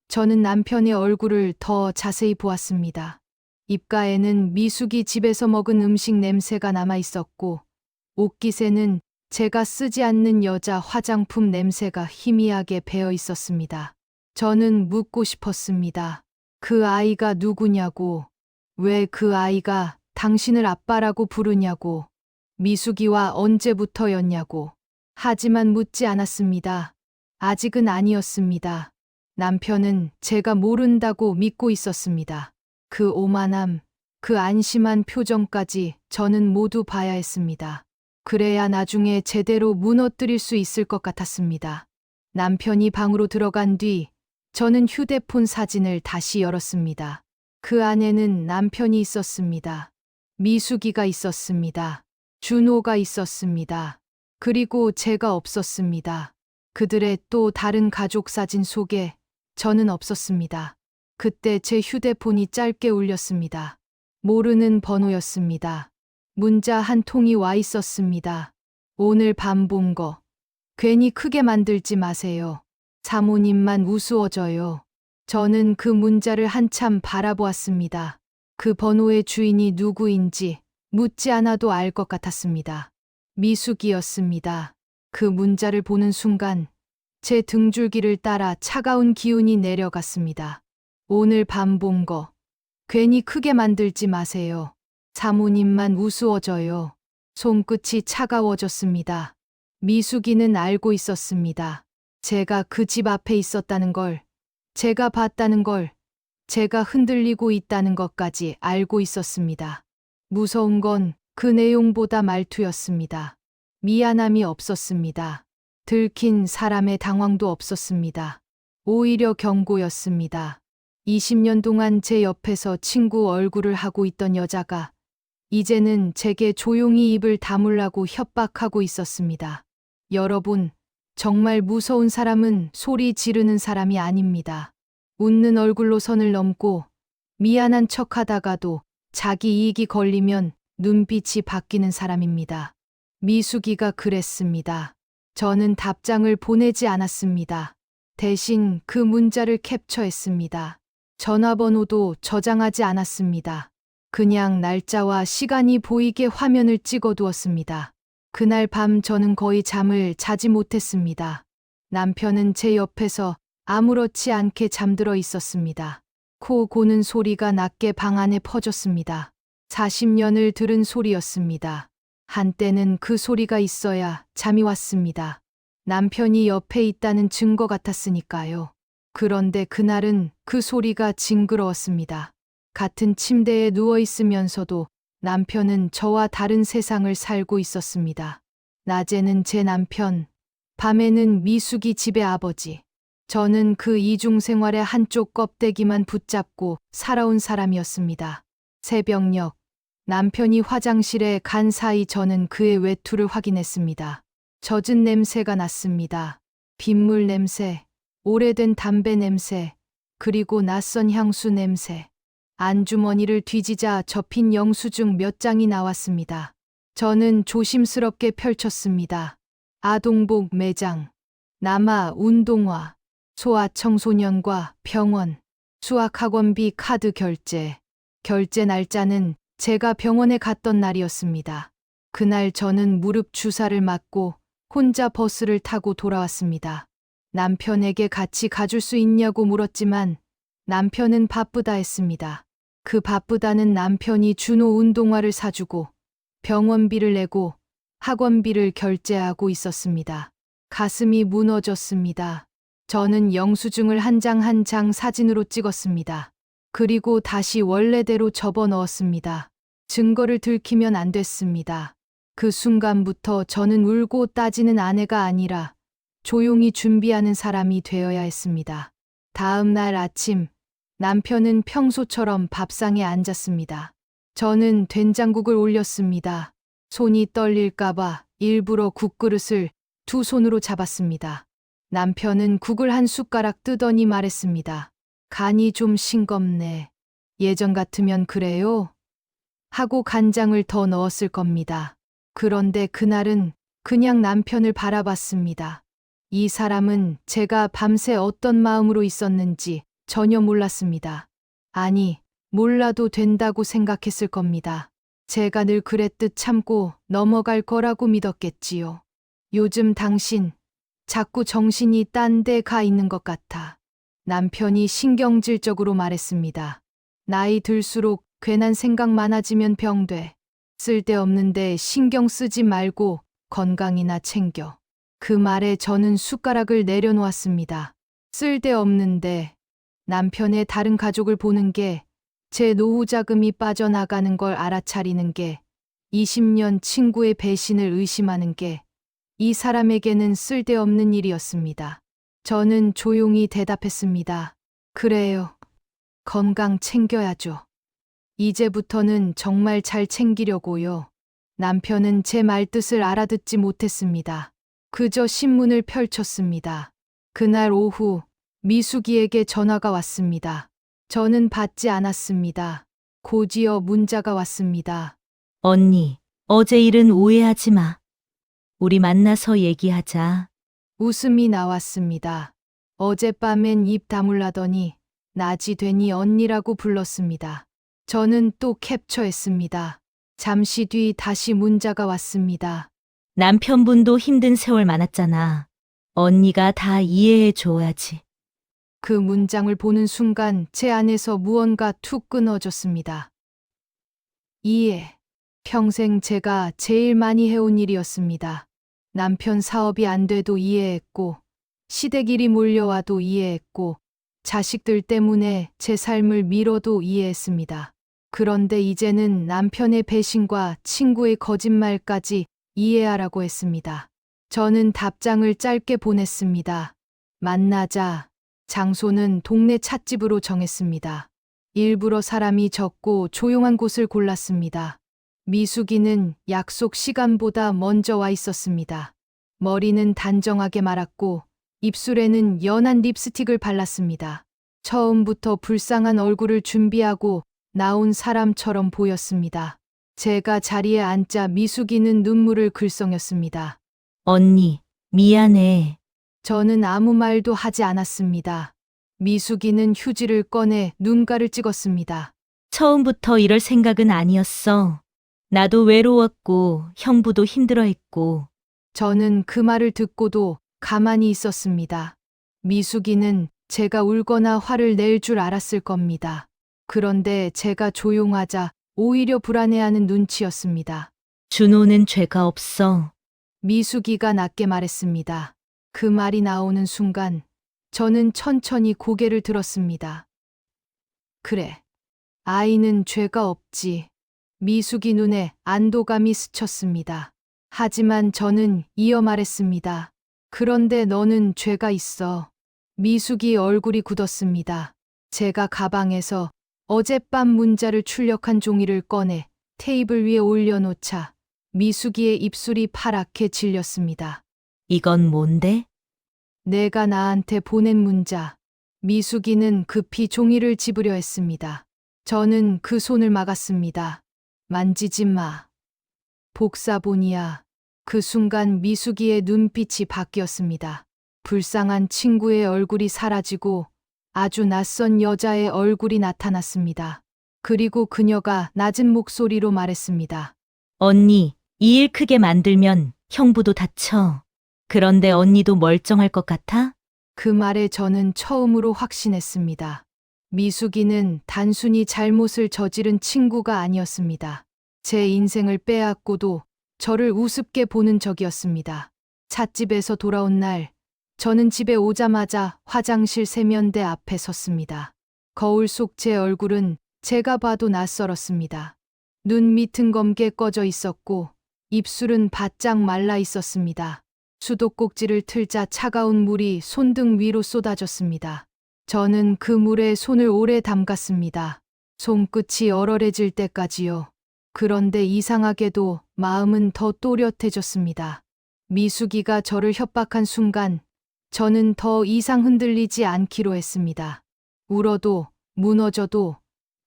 저는 남편의 얼굴을 더 자세히 보았습니다. 입가에는 미숙이 집에서 먹은 음식 냄새가 남아 있었고, 옷깃에는 제가 쓰지 않는 여자 화장품 냄새가 희미하게 배어 있었습니다. 저는 묻고 싶었습니다. 그 아이가 누구냐고, 왜 그 아이가 당신을 아빠라고 부르냐고, 미숙이와 언제부터였냐고. 하지만 묻지 않았습니다. 아직은 아니었습니다. 남편은 제가 모른다고 믿고 있었습니다. 그 오만함, 그 안심한 표정까지 저는 모두 봐야 했습니다. 그래야 나중에 제대로 무너뜨릴 수 있을 것 같았습니다. 남편이 방으로 들어간 뒤 저는 휴대폰 사진을 다시 열었습니다. 그 안에는 남편이 있었습니다. 미숙이가 있었습니다. 준호가 있었습니다. 그리고 제가 없었습니다. 그들의 또 다른 가족 사진 속에 저는 없었습니다. 그때 제 휴대폰이 짧게 울렸습니다. 모르는 번호였습니다. 문자 한 통이 와 있었습니다. 오늘 밤 본 거. 괜히 크게 만들지 마세요. 사모님만 우스워져요. 저는 그 문자를 한참 바라보았습니다. 그 번호의 주인이 누구인지 묻지 않아도 알 것 같았습니다. 미숙이었습니다. 그 문자를 보는 순간 제 등줄기를 따라 차가운 기운이 내려갔습니다. 오늘 밤 본 거. 괜히 크게 만들지 마세요. 사모님만 우스워져요. 손끝이 차가워졌습니다. 미숙이는 알고 있었습니다. 제가 그 집 앞에 있었다는 걸, 제가 봤다는 걸, 제가 흔들리고 있다는 것까지 알고 있었습니다. 무서운 건 그 내용보다 말투였습니다. 미안함이 없었습니다. 들킨 사람의 당황도 없었습니다. 오히려 경고였습니다. 20년 동안 제 옆에서 친구 얼굴을 하고 있던 여자가 이제는 제게 조용히 입을 다물라고 협박하고 있었습니다. 여러분, 정말 무서운 사람은 소리 지르는 사람이 아닙니다. 웃는 얼굴로 선을 넘고 미안한 척 하다가도 자기 이익이 걸리면 눈빛이 바뀌는 사람입니다. 미숙이가 그랬습니다. 저는 답장을 보내지 않았습니다. 대신 그 문자를 캡처했습니다. 전화번호도 저장하지 않았습니다. 그냥 날짜와 시간이 보이게 화면을 찍어두었습니다. 그날 밤 저는 거의 잠을 자지 못했습니다. 남편은 제 옆에서 아무렇지 않게 잠들어 있었습니다. 코 고는 소리가 낮게 방 안에 퍼졌습니다. 40년을 들은 소리였습니다. 한때는 그 소리가 있어야 잠이 왔습니다. 남편이 옆에 있다는 증거 같았으니까요. 그런데 그날은 그 소리가 징그러웠습니다. 같은 침대에 누워 있으면서도 남편은 저와 다른 세상을 살고 있었습니다. 낮에는 제 남편, 밤에는 미숙이 집의 아버지. 저는 그 이중생활의 한쪽 껍데기만 붙잡고 살아온 사람이었습니다. 새벽녘, 남편이 화장실에 간 사이 저는 그의 외투를 확인했습니다. 젖은 냄새가 났습니다. 빗물 냄새, 오래된 담배 냄새, 그리고 낯선 향수 냄새. 안주머니를 뒤지자 접힌 영수증 몇 장이 나왔습니다. 저는 조심스럽게 펼쳤습니다. 아동복 매장, 남아 운동화, 소아청소년과 병원, 수학학원비 카드 결제. 결제 날짜는 제가 병원에 갔던 날이었습니다. 그날 저는 무릎 주사를 맞고 혼자 버스를 타고 돌아왔습니다. 남편에게 같이 가줄 수 있냐고 물었지만 남편은 바쁘다 했습니다. 그 바쁘다는 남편이 준호 운동화를 사주고 병원비를 내고 학원비를 결제하고 있었습니다. 가슴이 무너졌습니다. 저는 영수증을 한 장 한 장 사진으로 찍었습니다. 그리고 다시 원래대로 접어 넣었습니다. 증거를 들키면 안 됐습니다. 그 순간부터 저는 울고 따지는 아내가 아니라 조용히 준비하는 사람이 되어야 했습니다. 다음 날 아침, 남편은 평소처럼 밥상에 앉았습니다. 저는 된장국을 올렸습니다. 손이 떨릴까봐 일부러 국그릇을 두 손으로 잡았습니다. 남편은 국을 한 숟가락 뜨더니 말했습니다. 간이 좀 싱겁네. 예전 같으면 그래요? 하고 간장을 더 넣었을 겁니다. 그런데 그날은 그냥 남편을 바라봤습니다. 이 사람은 제가 밤새 어떤 마음으로 있었는지 전혀 몰랐습니다. 아니, 몰라도 된다고 생각했을 겁니다. 제가 늘 그랬듯 참고 넘어갈 거라고 믿었겠지요. 요즘 당신 자꾸 정신이 딴 데 가 있는 것 같아. 남편이 신경질적으로 말했습니다. 나이 들수록 괜한 생각 많아지면 병돼. 쓸데없는데 신경 쓰지 말고 건강이나 챙겨. 그 말에 저는 숟가락을 내려놓았습니다. 쓸데없는데 남편의 다른 가족을 보는 게 제 노후 자금이 빠져나가는 걸 알아차리는 게 20년 친구의 배신을 의심하는 게 이 사람에게는 쓸데없는 일이었습니다. 저는 조용히 대답했습니다. 그래요. 건강 챙겨야죠. 이제부터는 정말 잘 챙기려고요. 남편은 제 말뜻을 알아듣지 못했습니다. 그저 신문을 펼쳤습니다. 그날 오후 미숙이에게 전화가 왔습니다. 저는 받지 않았습니다. 곧이어 문자가 왔습니다. 언니, 어제 일은 오해하지 마. 우리 만나서 얘기하자. 웃음이 나왔습니다. 어젯밤엔 입 다물라더니 낮이 되니 언니라고 불렀습니다. 저는 또 캡처했습니다. 잠시 뒤 다시 문자가 왔습니다. 남편분도 힘든 세월 많았잖아. 언니가 다 이해해 줘야지. 그 문장을 보는 순간 제 안에서 무언가 툭 끊어졌습니다. 이해. 평생 제가 제일 많이 해온 일이었습니다. 남편 사업이 안 돼도 이해했고, 시댁일이 몰려와도 이해했고, 자식들 때문에 제 삶을 미뤄도 이해했습니다. 그런데 이제는 남편의 배신과 친구의 거짓말까지 이해하라고 했습니다. 저는 답장을 짧게 보냈습니다. 만나자. 장소는 동네 찻집으로 정했습니다. 일부러 사람이 적고 조용한 곳을 골랐습니다. 미숙이는 약속 시간보다 먼저 와 있었습니다. 머리는 단정하게 말았고 입술에는 연한 립스틱을 발랐습니다. 처음부터 불쌍한 얼굴을 준비하고 나온 사람처럼 보였습니다. 제가 자리에 앉자 미숙이는 눈물을 글썽였습니다. 언니, 미안해. 저는 아무 말도 하지 않았습니다. 미숙이는 휴지를 꺼내 눈가를 찍었습니다. 처음부터 이럴 생각은 아니었어. 나도 외로웠고 형부도 힘들어했고. 저는 그 말을 듣고도 가만히 있었습니다. 미숙이는 제가 울거나 화를 낼 줄 알았을 겁니다. 그런데 제가 조용하자 오히려 불안해하는 눈치였습니다. 준호는 죄가 없어. 미숙이가 낮게 말했습니다. 그 말이 나오는 순간 저는 천천히 고개를 들었습니다. 그래, 아이는 죄가 없지. 미숙이 눈에 안도감이 스쳤습니다. 하지만 저는 이어 말했습니다. 그런데 너는 죄가 있어. 미숙이 얼굴이 굳었습니다. 제가 가방에서 어젯밤 문자를 출력한 종이를 꺼내 테이블 위에 올려놓자 미숙이의 입술이 파랗게 질렸습니다. 이건 뭔데? 내가 나한테 보낸 문자. 미숙이는 급히 종이를 집으려 했습니다. 저는 그 손을 막았습니다. 만지지 마. 복사본이야. 그 순간 미숙이의 눈빛이 바뀌었습니다. 불쌍한 친구의 얼굴이 사라지고 아주 낯선 여자의 얼굴이 나타났습니다. 그리고 그녀가 낮은 목소리로 말했습니다. 언니, 이 일 크게 만들면 형부도 다쳐. 그런데 언니도 멀쩡할 것 같아? 그 말에 저는 처음으로 확신했습니다. 미숙이는 단순히 잘못을 저지른 친구가 아니었습니다. 제 인생을 빼앗고도 저를 우습게 보는 적이었습니다. 찻집에서 돌아온 날, 저는 집에 오자마자 화장실 세면대 앞에 섰습니다. 거울 속 제 얼굴은 제가 봐도 낯설었습니다. 눈 밑은 검게 꺼져 있었고 입술은 바짝 말라 있었습니다. 수도꼭지를 틀자 차가운 물이 손등 위로 쏟아졌습니다. 저는 그 물에 손을 오래 담갔습니다. 손끝이 얼얼해질 때까지요. 그런데 이상하게도 마음은 더 또렷해졌습니다. 미숙이가 저를 협박한 순간 저는 더 이상 흔들리지 않기로 했습니다. 울어도 무너져도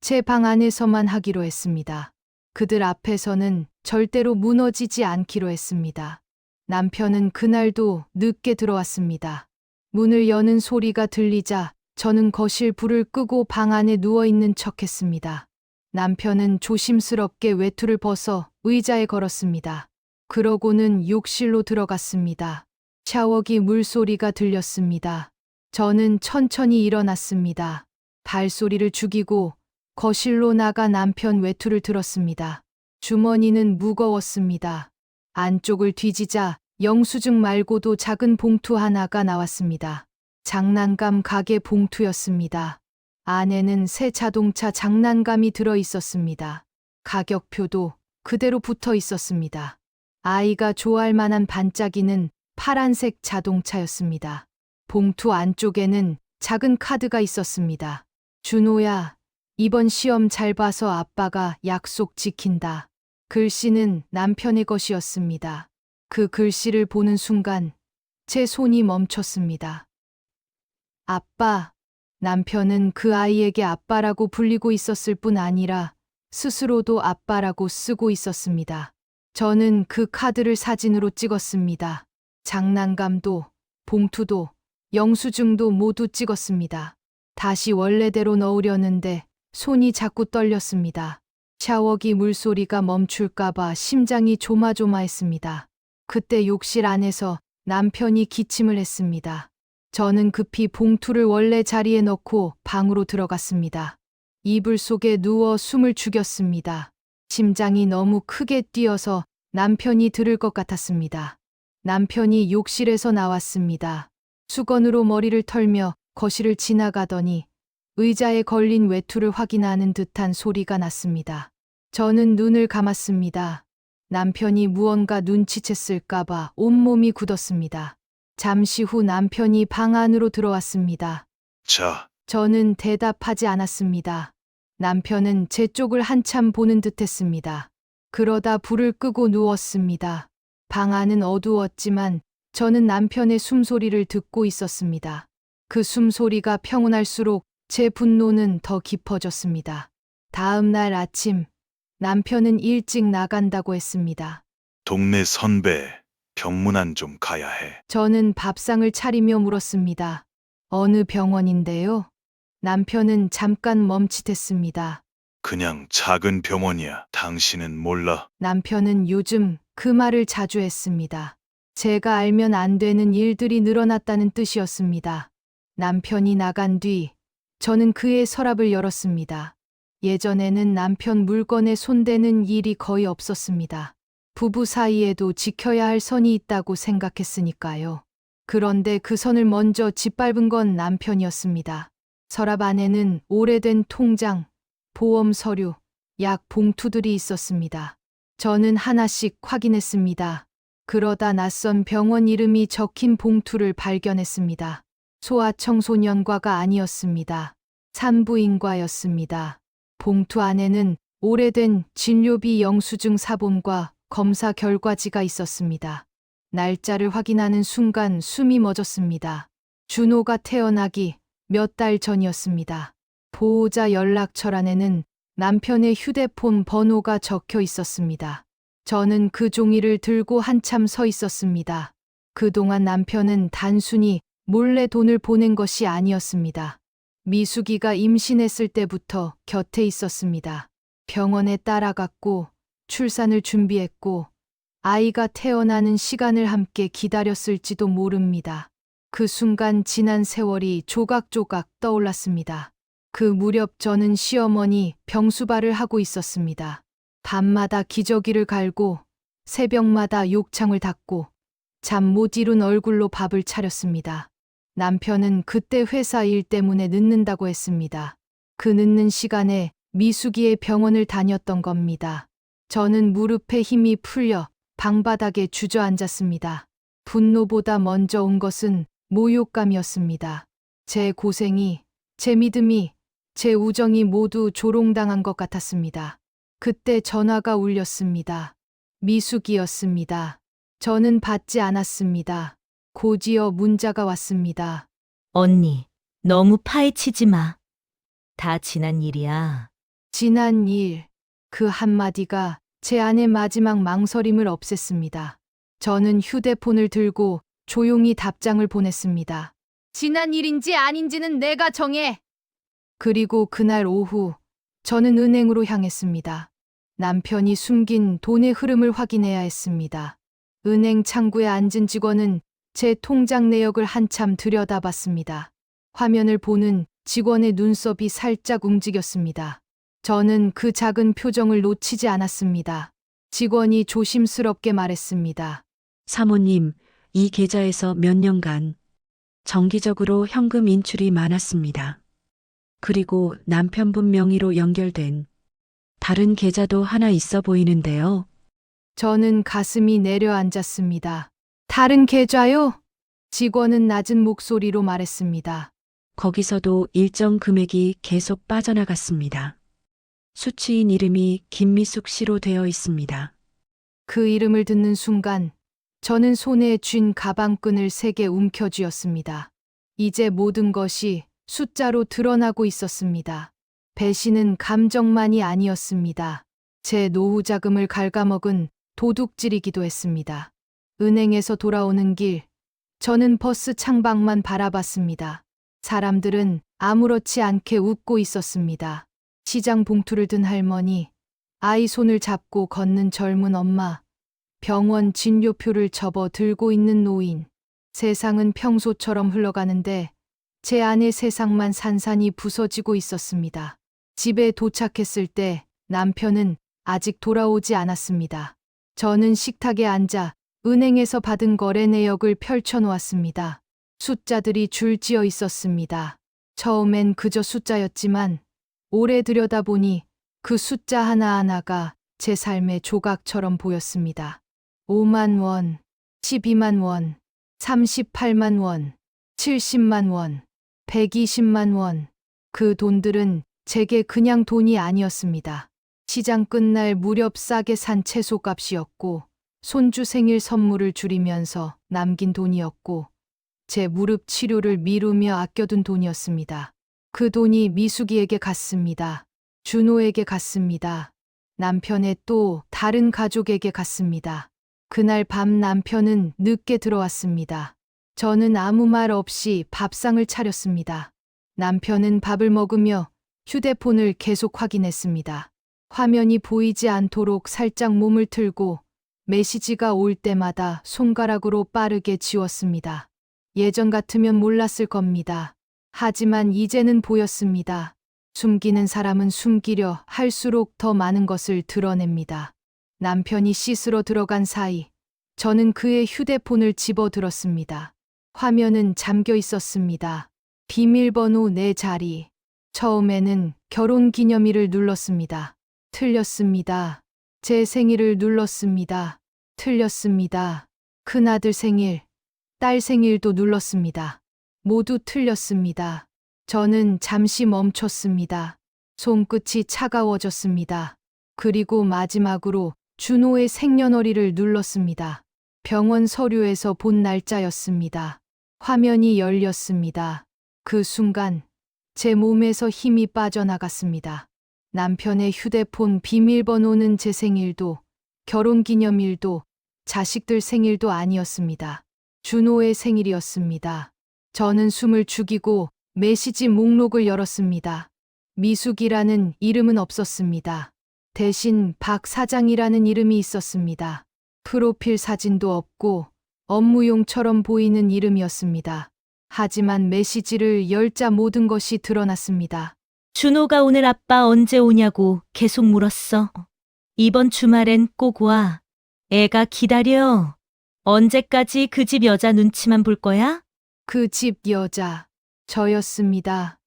제 방 안에서만 하기로 했습니다. 그들 앞에서는 절대로 무너지지 않기로 했습니다. 남편은 그날도 늦게 들어왔습니다. 문을 여는 소리가 들리자 저는 거실 불을 끄고 방 안에 누워있는 척했습니다. 남편은 조심스럽게 외투를 벗어 의자에 걸었습니다. 그러고는 욕실로 들어갔습니다. 샤워기 물소리가 들렸습니다. 저는 천천히 일어났습니다. 발소리를 죽이고 거실로 나가 남편 외투를 들었습니다. 주머니는 무거웠습니다. 안쪽을 뒤지자 영수증 말고도 작은 봉투 하나가 나왔습니다. 장난감 가게 봉투였습니다. 안에는 새 자동차 장난감이 들어 있었습니다. 가격표도 그대로 붙어 있었습니다. 아이가 좋아할 만한 반짝이는 파란색 자동차였습니다. 봉투 안쪽에는 작은 카드가 있었습니다. 준호야, 이번 시험 잘 봐서 아빠가 약속 지킨다. 글씨는 남편의 것이었습니다. 그 글씨를 보는 순간 제 손이 멈췄습니다. 아빠, 남편은 그 아이에게 아빠라고 불리고 있었을 뿐 아니라 스스로도 아빠라고 쓰고 있었습니다. 저는 그 카드를 사진으로 찍었습니다. 장난감도, 봉투도, 영수증도 모두 찍었습니다. 다시 원래대로 넣으려는데 손이 자꾸 떨렸습니다. 샤워기 물소리가 멈출까봐 심장이 조마조마했습니다. 그때 욕실 안에서 남편이 기침을 했습니다. 저는 급히 봉투를 원래 자리에 넣고 방으로 들어갔습니다. 이불 속에 누워 숨을 죽였습니다. 심장이 너무 크게 뛰어서 남편이 들을 것 같았습니다. 남편이 욕실에서 나왔습니다. 수건으로 머리를 털며 거실을 지나가더니 의자에 걸린 외투를 확인하는 듯한 소리가 났습니다. 저는 눈을 감았습니다. 남편이 무언가 눈치챘을까봐 온몸이 굳었습니다. 잠시 후 남편이 방 안으로 들어왔습니다. 자, 저는 대답하지 않았습니다. 남편은 제 쪽을 한참 보는 듯 했습니다. 그러다 불을 끄고 누웠습니다. 방 안은 어두웠지만 저는 남편의 숨소리를 듣고 있었습니다. 그 숨소리가 평온할수록 제 분노는 더 깊어졌습니다. 다음 날 아침, 남편은 일찍 나간다고 했습니다. 동네 선배, 병문안 좀 가야 해. 저는 밥상을 차리며 물었습니다. 어느 병원인데요? 남편은 잠깐 멈칫했습니다. 그냥 작은 병원이야. 당신은 몰라. 남편은 요즘 그 말을 자주 했습니다. 제가 알면 안 되는 일들이 늘어났다는 뜻이었습니다. 남편이 나간 뒤 저는 그의 서랍을 열었습니다. 예전에는 남편 물건에 손대는 일이 거의 없었습니다. 부부 사이에도 지켜야 할 선이 있다고 생각했으니까요. 그런데 그 선을 먼저 짓밟은 건 남편이었습니다. 서랍 안에는 오래된 통장, 보험 서류, 약 봉투들이 있었습니다. 저는 하나씩 확인했습니다. 그러다 낯선 병원 이름이 적힌 봉투를 발견했습니다. 소아청소년과가 아니었습니다. 산부인과였습니다. 봉투 안에는 오래된 진료비 영수증 사본과 검사 결과지가 있었습니다. 날짜를 확인하는 순간 숨이 멎었습니다. 준호가 태어나기 몇 달 전이었습니다. 보호자 연락처란에는 남편의 휴대폰 번호가 적혀 있었습니다. 저는 그 종이를 들고 한참 서 있었습니다. 그동안 남편은 단순히 몰래 돈을 보낸 것이 아니었습니다. 미숙이가 임신했을 때부터 곁에 있었습니다. 병원에 따라갔고 출산을 준비했고 아이가 태어나는 시간을 함께 기다렸을지도 모릅니다. 그 순간 지난 세월이 조각조각 떠올랐습니다. 그 무렵 저는 시어머니 병수발을 하고 있었습니다. 밤마다 기저귀를 갈고 새벽마다 욕창을 닫고 잠 못 이룬 얼굴로 밥을 차렸습니다. 남편은 그때 회사 일 때문에 늦는다고 했습니다. 그 늦는 시간에 미숙이의 병원을 다녔던 겁니다. 저는 무릎에 힘이 풀려 방바닥에 주저앉았습니다. 분노보다 먼저 온 것은 모욕감이었습니다. 제 고생이, 제 믿음이, 제 우정이 모두 조롱당한 것 같았습니다. 그때 전화가 울렸습니다. 미숙이였습니다. 저는 받지 않았습니다. 곧이어 문자가 왔습니다. 언니, 너무 파헤치지 마. 다 지난 일이야. 지난 일, 그 한마디가 제 안의 마지막 망설임을 없앴습니다. 저는 휴대폰을 들고 조용히 답장을 보냈습니다. 지난 일인지 아닌지는 내가 정해. 그리고 그날 오후, 저는 은행으로 향했습니다. 남편이 숨긴 돈의 흐름을 확인해야 했습니다. 은행 창구에 앉은 직원은 제 통장 내역을 한참 들여다봤습니다. 화면을 보는 직원의 눈썹이 살짝 움직였습니다. 저는 그 작은 표정을 놓치지 않았습니다. 직원이 조심스럽게 말했습니다. 사모님, 이 계좌에서 몇 년간 정기적으로 현금 인출이 많았습니다. 그리고 남편분 명의로 연결된 다른 계좌도 하나 있어 보이는데요. 저는 가슴이 내려앉았습니다. 다른 계좌요? 직원은 낮은 목소리로 말했습니다. 거기서도 일정 금액이 계속 빠져나갔습니다. 수취인 이름이 김미숙 씨로 되어 있습니다. 그 이름을 듣는 순간 저는 손에 쥔 가방끈을 세게 움켜쥐었습니다. 이제 모든 것이 숫자로 드러나고 있었습니다. 배신은 감정만이 아니었습니다. 제 노후 자금을 갉아먹은 도둑질이기도 했습니다. 은행에서 돌아오는 길, 저는 버스 창밖만 바라봤습니다. 사람들은 아무렇지 않게 웃고 있었습니다. 시장 봉투를 든 할머니, 아이 손을 잡고 걷는 젊은 엄마, 병원 진료표를 접어 들고 있는 노인. 세상은 평소처럼 흘러가는데 제 안의 세상만 산산이 부서지고 있었습니다. 집에 도착했을 때 남편은 아직 돌아오지 않았습니다. 저는 식탁에 앉아 은행에서 받은 거래 내역을 펼쳐놓았습니다. 숫자들이 줄지어 있었습니다. 처음엔 그저 숫자였지만 오래 들여다보니 그 숫자 하나하나가 제 삶의 조각처럼 보였습니다. 5만 원, 12만 원, 38만 원, 70만 원, 120만 원. 그 돈들은 제게 그냥 돈이 아니었습니다. 시장 끝날 무렵 싸게 산 채소값이었고, 손주 생일 선물을 줄이면서 남긴 돈이었고, 제 무릎 치료를 미루며 아껴둔 돈이었습니다. 그 돈이 미숙이에게 갔습니다. 준호에게 갔습니다. 남편의 또 다른 가족에게 갔습니다. 그날 밤 남편은 늦게 들어왔습니다. 저는 아무 말 없이 밥상을 차렸습니다. 남편은 밥을 먹으며 휴대폰을 계속 확인했습니다. 화면이 보이지 않도록 살짝 몸을 틀고 메시지가 올 때마다 손가락으로 빠르게 지웠습니다. 예전 같으면 몰랐을 겁니다. 하지만 이제는 보였습니다. 숨기는 사람은 숨기려 할수록 더 많은 것을 드러냅니다. 남편이 씻으러 들어간 사이 저는 그의 휴대폰을 집어들었습니다. 화면은 잠겨 있었습니다. 비밀번호 4자리. 처음에는 결혼기념일을 눌렀습니다. 틀렸습니다. 제 생일을 눌렀습니다. 틀렸습니다. 큰아들 생일, 딸 생일도 눌렀습니다. 모두 틀렸습니다. 저는 잠시 멈췄습니다. 손끝이 차가워졌습니다. 그리고 마지막으로 준호의 생년월일을 눌렀습니다. 병원 서류에서 본 날짜였습니다. 화면이 열렸습니다. 그 순간 제 몸에서 힘이 빠져나갔습니다. 남편의 휴대폰 비밀번호는 제 생일도, 결혼기념일도, 자식들 생일도 아니었습니다. 준호의 생일이었습니다. 저는 숨을 죽이고 메시지 목록을 열었습니다. 미숙이라는 이름은 없었습니다. 대신 박 사장이라는 이름이 있었습니다. 프로필 사진도 없고 업무용처럼 보이는 이름이었습니다. 하지만 메시지를 열자 모든 것이 드러났습니다. 준호가 오늘 아빠 언제 오냐고 계속 물었어. 이번 주말엔 꼭 와. 애가 기다려. 언제까지 그 집 여자 눈치만 볼 거야? 그 집 여자, 저였습니다.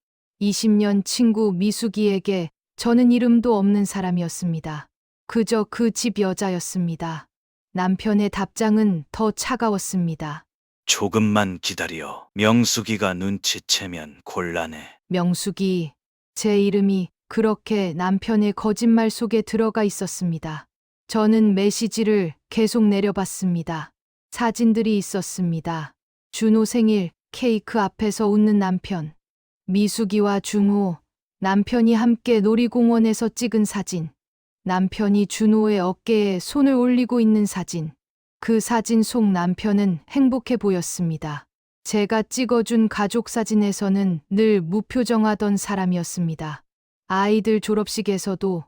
20년 친구 미숙이에게 저는 이름도 없는 사람이었습니다. 그저 그 집 여자였습니다. 남편의 답장은 더 차가웠습니다. 조금만 기다려. 명숙이가 눈치채면 곤란해. 명숙이, 제 이름이 그렇게 남편의 거짓말 속에 들어가 있었습니다. 저는 메시지를 계속 내려봤습니다. 사진들이 있었습니다. 준호 생일 케이크 앞에서 웃는 남편. 미숙이와 준호, 남편이 함께 놀이공원에서 찍은 사진. 남편이 준호의 어깨에 손을 올리고 있는 사진. 그 사진 속 남편은 행복해 보였습니다. 제가 찍어준 가족 사진에서는 늘 무표정하던 사람이었습니다. 아이들 졸업식에서도,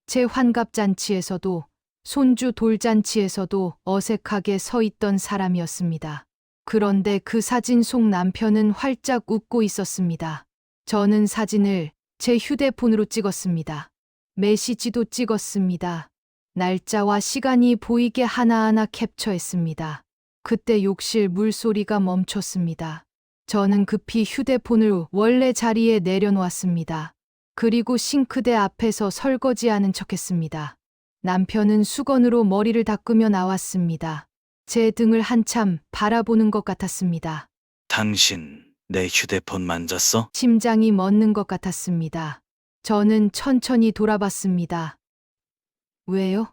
제 환갑잔치에서도, 손주 돌잔치에서도 어색하게 서 있던 사람이었습니다. 그런데 그 사진 속 남편은 활짝 웃고 있었습니다. 저는 사진을 제 휴대폰으로 찍었습니다. 메시지도 찍었습니다. 날짜와 시간이 보이게 하나하나 캡처했습니다. 그때 욕실 물소리가 멈췄습니다. 저는 급히 휴대폰을 원래 자리에 내려놓았습니다. 그리고 싱크대 앞에서 설거지하는 척했습니다. 남편은 수건으로 머리를 닦으며 나왔습니다. 제 등을 한참 바라보는 것 같았습니다. 당신 내 휴대폰 만졌어? 심장이 멎는 것 같았습니다. 저는 천천히 돌아봤습니다. 왜요?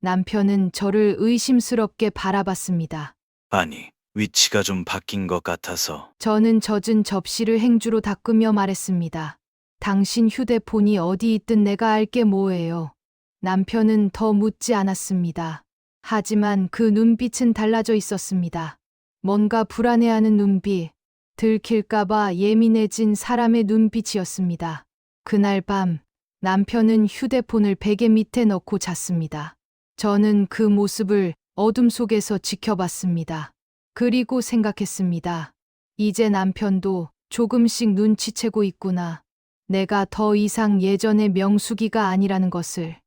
남편은 저를 의심스럽게 바라봤습니다. 아니, 위치가 좀 바뀐 것 같아서. 저는 젖은 접시를 행주로 닦으며 말했습니다. 당신 휴대폰이 어디 있든 내가 알게 뭐예요. 남편은 더 묻지 않았습니다. 하지만 그 눈빛은 달라져 있었습니다. 뭔가 불안해하는 눈빛, 들킬까봐 예민해진 사람의 눈빛이었습니다. 그날 밤, 남편은 휴대폰을 베개 밑에 넣고 잤습니다. 저는 그 모습을 어둠 속에서 지켜봤습니다. 그리고 생각했습니다. 이제 남편도 조금씩 눈치채고 있구나. 내가 더 이상 예전의 명숙이가 아니라는 것을.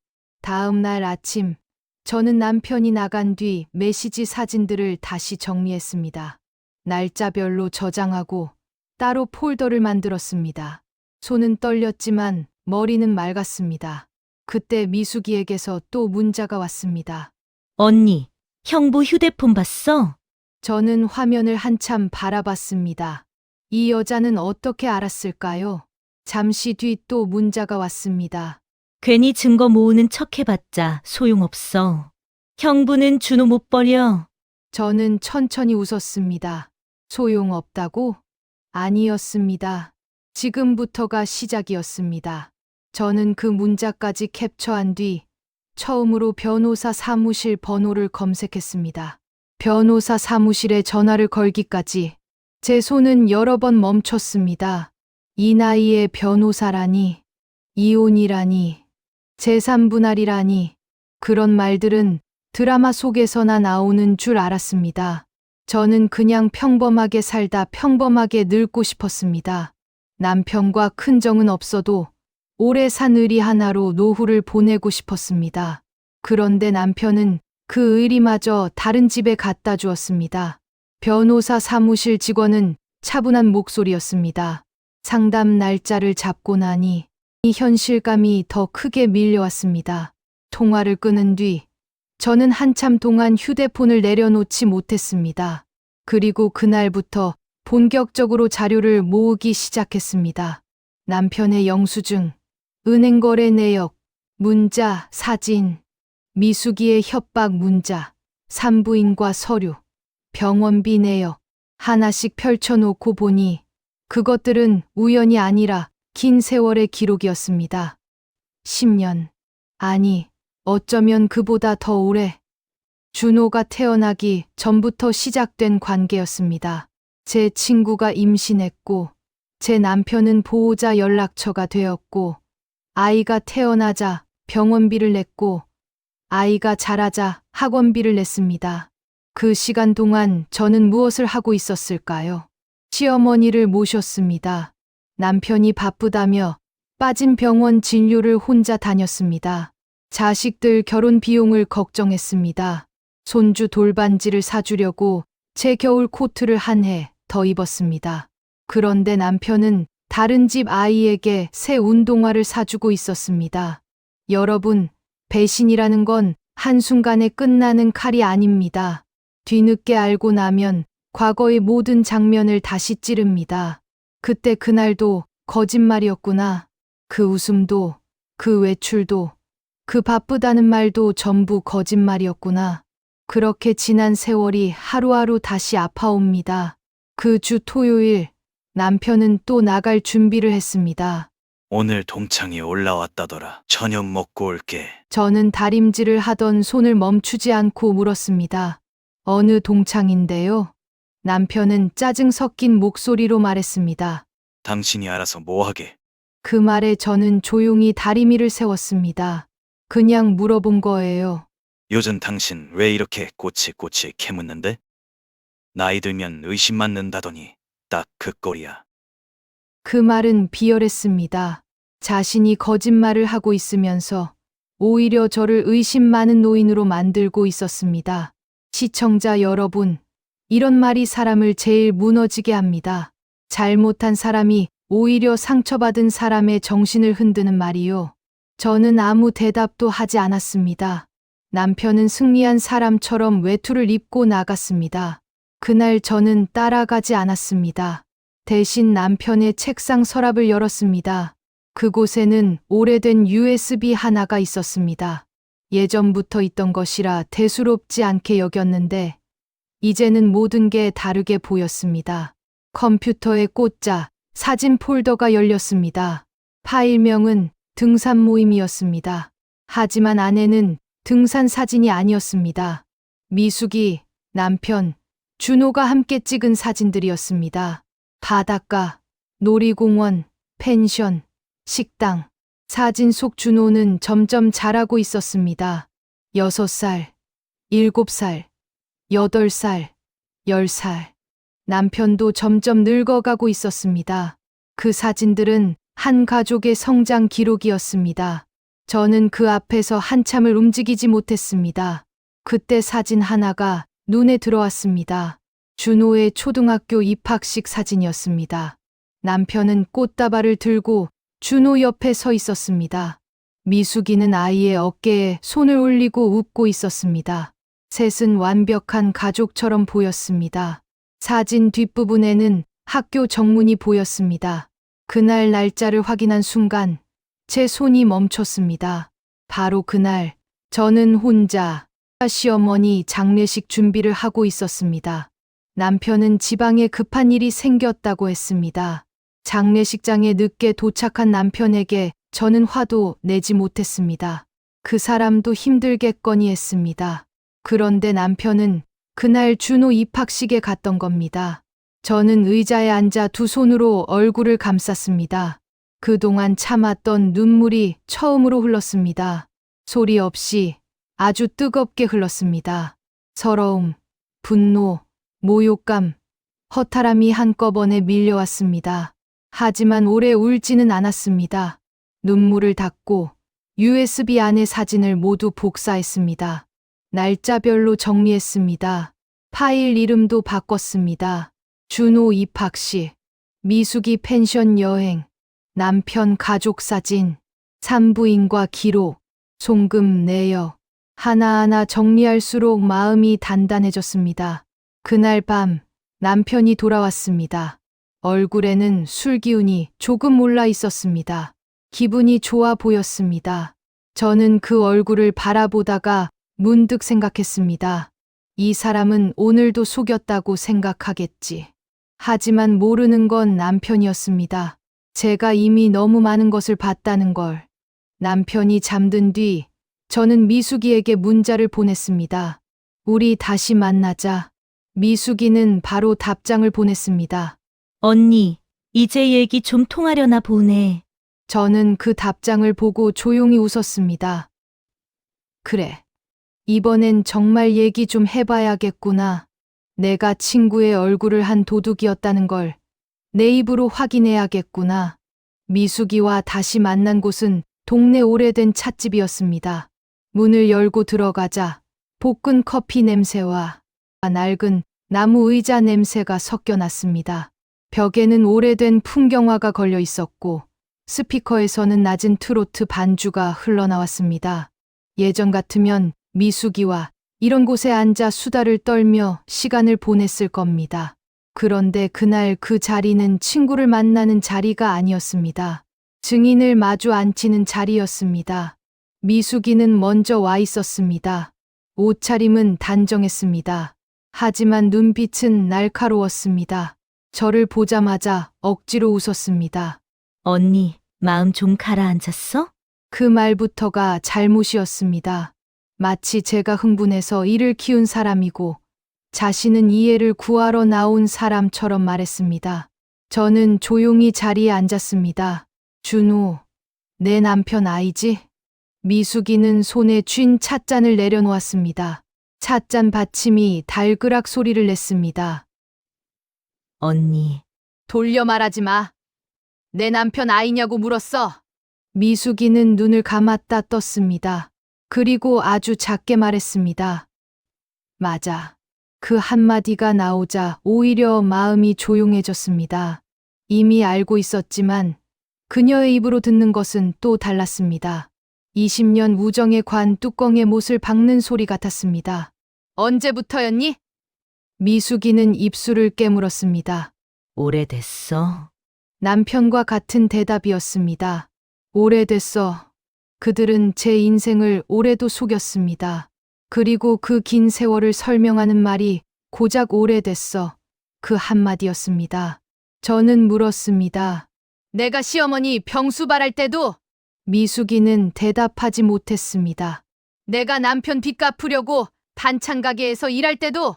다음 날 아침, 저는 남편이 나간 뒤 메시지 사진들을 다시 정리했습니다. 날짜별로 저장하고 따로 폴더를 만들었습니다. 손은 떨렸지만 머리는 맑았습니다. 그때 미숙이에게서 또 문자가 왔습니다. 언니, 형부 휴대폰 봤어? 저는 화면을 한참 바라봤습니다. 이 여자는 어떻게 알았을까요? 잠시 뒤 또 문자가 왔습니다. 괜히 증거 모으는 척 해봤자 소용없어. 형부는 준호 못 버려. 저는 천천히 웃었습니다. 소용없다고? 아니었습니다. 지금부터가 시작이었습니다. 저는 그 문자까지 캡처한 뒤 처음으로 변호사 사무실 번호를 검색했습니다. 변호사 사무실에 전화를 걸기까지 제 손은 여러 번 멈췄습니다. 이 나이에 변호사라니, 이혼이라니, 재산분할이라니, 그런 말들은 드라마 속에서나 나오는 줄 알았습니다. 저는 그냥 평범하게 살다 평범하게 늙고 싶었습니다. 남편과 큰 정은 없어도 오래 산 의리 하나로 노후를 보내고 싶었습니다. 그런데 남편은 그 의리마저 다른 집에 갖다 주었습니다. 변호사 사무실 직원은 차분한 목소리였습니다. 상담 날짜를 잡고 나니 이 현실감이 더 크게 밀려왔습니다. 통화를 끊은 뒤 저는 한참 동안 휴대폰을 내려놓지 못했습니다. 그리고 그날부터 본격적으로 자료를 모으기 시작했습니다. 남편의 영수증, 은행거래 내역, 문자, 사진, 미숙이의 협박 문자, 산부인과 서류, 병원비 내역, 하나씩 펼쳐놓고 보니 그것들은 우연이 아니라 긴 세월의 기록이었습니다. 10년, 아니, 어쩌면 그보다 더 오래. 준호가 태어나기 전부터 시작된 관계였습니다. 제 친구가 임신했고, 제 남편은 보호자 연락처가 되었고, 아이가 태어나자 병원비를 냈고, 아이가 자라자 학원비를 냈습니다. 그 시간 동안 저는 무엇을 하고 있었을까요? 시어머니를 모셨습니다. 남편이 바쁘다며 빠진 병원 진료를 혼자 다녔습니다. 자식들 결혼 비용을 걱정했습니다. 손주 돌반지를 사주려고 제 겨울 코트를 한 해 더 입었습니다. 그런데 남편은 다른 집 아이에게 새 운동화를 사주고 있었습니다. 여러분, 배신이라는 건 한순간에 끝나는 칼이 아닙니다. 뒤늦게 알고 나면 과거의 모든 장면을 다시 찌릅니다. 그때 그날도 거짓말이었구나. 그 웃음도, 그 외출도, 그 바쁘다는 말도 전부 거짓말이었구나. 그렇게 지난 세월이 하루하루 다시 아파옵니다. 그 주 토요일, 남편은 또 나갈 준비를 했습니다. 오늘 동창이 올라왔다더라. 저녁 먹고 올게. 저는 다림질을 하던 손을 멈추지 않고 물었습니다. 어느 동창인데요? 남편은 짜증 섞인 목소리로 말했습니다. 당신이 알아서 뭐 하게. 그 말에 저는 조용히 다리미를 세웠습니다. 그냥 물어본 거예요. 요즘 당신 왜 이렇게 꼬치꼬치 캐묻는데? 나이 들면 의심 맞는다더니 딱 그 꼴이야. 그 말은 비열했습니다. 자신이 거짓말을 하고 있으면서 오히려 저를 의심 많은 노인으로 만들고 있었습니다. 시청자 여러분, 이런 말이 사람을 제일 무너지게 합니다. 잘못한 사람이 오히려 상처받은 사람의 정신을 흔드는 말이요. 저는 아무 대답도 하지 않았습니다. 남편은 승리한 사람처럼 외투를 입고 나갔습니다. 그날 저는 따라가지 않았습니다. 대신 남편의 책상 서랍을 열었습니다. 그곳에는 오래된 USB 하나가 있었습니다. 예전부터 있던 것이라 대수롭지 않게 여겼는데 이제는 모든 게 다르게 보였습니다. 컴퓨터에 꽂자 사진 폴더가 열렸습니다. 파일명은 등산 모임이었습니다. 하지만 안에는 등산 사진이 아니었습니다. 미숙이, 남편, 준호가 함께 찍은 사진들이었습니다. 바닷가, 놀이공원, 펜션, 식당. 사진 속 준호는 점점 자라고 있었습니다. 6살, 7살, 8살, 10살. 남편도 점점 늙어가고 있었습니다. 그 사진들은 한 가족의 성장 기록이었습니다. 저는 그 앞에서 한참을 움직이지 못했습니다. 그때 사진 하나가 눈에 들어왔습니다. 준호의 초등학교 입학식 사진이었습니다. 남편은 꽃다발을 들고 준호 옆에 서 있었습니다. 미숙이는 아이의 어깨에 손을 올리고 웃고 있었습니다. 셋은 완벽한 가족처럼 보였습니다. 사진 뒷부분에는 학교 정문이 보였습니다. 그날 날짜를 확인한 순간 제 손이 멈췄습니다. 바로 그날 저는 혼자 시어머니 장례식 준비를 하고 있었습니다. 남편은 지방에 급한 일이 생겼다고 했습니다. 장례식장에 늦게 도착한 남편에게 저는 화도 내지 못했습니다. 그 사람도 힘들겠거니 했습니다. 그런데 남편은 그날 준호 입학식에 갔던 겁니다. 저는 의자에 앉아 두 손으로 얼굴을 감쌌습니다. 그동안 참았던 눈물이 처음으로 흘렀습니다. 소리 없이 아주 뜨겁게 흘렀습니다. 서러움, 분노, 모욕감, 허탈함이 한꺼번에 밀려왔습니다. 하지만 오래 울지는 않았습니다. 눈물을 닦고 USB 안에 사진을 모두 복사했습니다. 날짜별로 정리했습니다. 파일 이름도 바꿨습니다. 준호 입학식, 미숙이 펜션 여행, 남편 가족 사진, 산부인과 기록, 송금 내역. 하나하나 정리할수록 마음이 단단해졌습니다. 그날 밤 남편이 돌아왔습니다. 얼굴에는 술 기운이 조금 올라 있었습니다. 기분이 좋아 보였습니다. 저는 그 얼굴을 바라보다가 문득 생각했습니다. 이 사람은 오늘도 속였다고 생각하겠지. 하지만 모르는 건 남편이었습니다. 제가 이미 너무 많은 것을 봤다는 걸. 남편이 잠든 뒤 저는 미숙이에게 문자를 보냈습니다. 우리 다시 만나자. 미숙이는 바로 답장을 보냈습니다. 언니, 이제 얘기 좀 통하려나 보네. 저는 그 답장을 보고 조용히 웃었습니다. 그래. 이번엔 정말 얘기 좀 해봐야겠구나. 내가 친구의 얼굴을 한 도둑이었다는 걸 내 입으로 확인해야겠구나. 미숙이와 다시 만난 곳은 동네 오래된 찻집이었습니다. 문을 열고 들어가자 볶은 커피 냄새와 낡은 나무 의자 냄새가 섞여 났습니다. 벽에는 오래된 풍경화가 걸려 있었고 스피커에서는 낮은 트로트 반주가 흘러나왔습니다. 예전 같으면 미숙이와 이런 곳에 앉아 수다를 떨며 시간을 보냈을 겁니다. 그런데 그날 그 자리는 친구를 만나는 자리가 아니었습니다. 증인을 마주 앉히는 자리였습니다. 미숙이는 먼저 와 있었습니다. 옷차림은 단정했습니다. 하지만 눈빛은 날카로웠습니다. 저를 보자마자 억지로 웃었습니다. 언니, 마음 좀 가라앉았어? 그 말부터가 잘못이었습니다. 마치 제가 흥분해서 이를 키운 사람이고 자신은 이해를 구하러 나온 사람처럼 말했습니다. 저는 조용히 자리에 앉았습니다. 준호, 내 남편 아이지? 미숙이는 손에 쥔 찻잔을 내려놓았습니다. 찻잔 받침이 달그락 소리를 냈습니다. 언니, 돌려 말하지 마. 내 남편 아이냐고 물었어. 미숙이는 눈을 감았다 떴습니다. 그리고 아주 작게 말했습니다. 맞아. 그 한마디가 나오자 오히려 마음이 조용해졌습니다. 이미 알고 있었지만 그녀의 입으로 듣는 것은 또 달랐습니다. 20년 우정의 관 뚜껑에 못을 박는 소리 같았습니다. 언제부터였니? 미숙이는 입술을 깨물었습니다. 오래됐어. 남편과 같은 대답이었습니다. 오래됐어. 그들은 제 인생을 오래도 속였습니다. 그리고 그 긴 세월을 설명하는 말이 고작 오래됐어. 그 한마디였습니다. 저는 물었습니다. 내가 시어머니 병수 발할 때도 미숙이는 대답하지 못했습니다. 내가 남편 빚 갚으려고 반찬 가게에서 일할 때도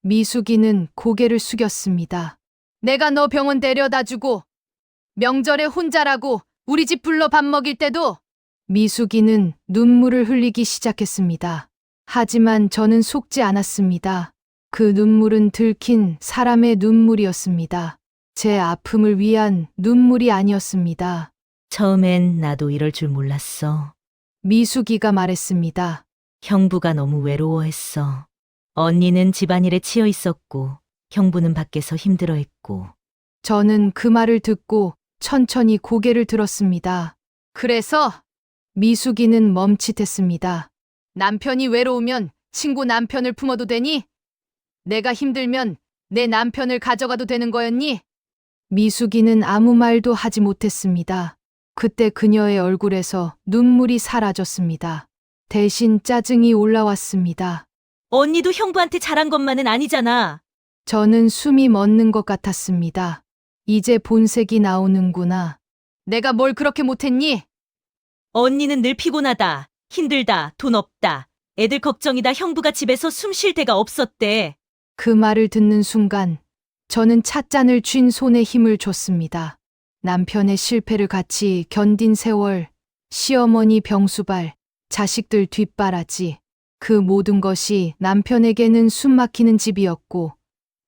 미숙이는 고개를 숙였습니다. 내가 너 병원 데려다 주고 명절에 혼자라고 우리 집 불러 밥 먹일 때도 미숙이는 눈물을 흘리기 시작했습니다. 하지만 저는 속지 않았습니다. 그 눈물은 들킨 사람의 눈물이었습니다. 제 아픔을 위한 눈물이 아니었습니다. 처음엔 나도 이럴 줄 몰랐어. 미숙이가 말했습니다. 형부가 너무 외로워했어. 언니는 집안일에 치여 있었고, 형부는 밖에서 힘들어했고. 저는 그 말을 듣고 천천히 고개를 들었습니다. 그래서 미숙이는 멈칫했습니다. 남편이 외로우면 친구 남편을 품어도 되니? 내가 힘들면 내 남편을 가져가도 되는 거였니? 미숙이는 아무 말도 하지 못했습니다. 그때 그녀의 얼굴에서 눈물이 사라졌습니다. 대신 짜증이 올라왔습니다. 언니도 형부한테 잘한 것만은 아니잖아. 저는 숨이 멎는 것 같았습니다. 이제 본색이 나오는구나. 내가 뭘 그렇게 못했니? 언니는 늘 피곤하다, 힘들다, 돈 없다, 애들 걱정이다 형부가 집에서 숨 쉴 데가 없었대. 그 말을 듣는 순간 저는 찻잔을 쥔 손에 힘을 줬습니다. 남편의 실패를 같이 견딘 세월, 시어머니 병수발, 자식들 뒷바라지, 그 모든 것이 남편에게는 숨막히는 집이었고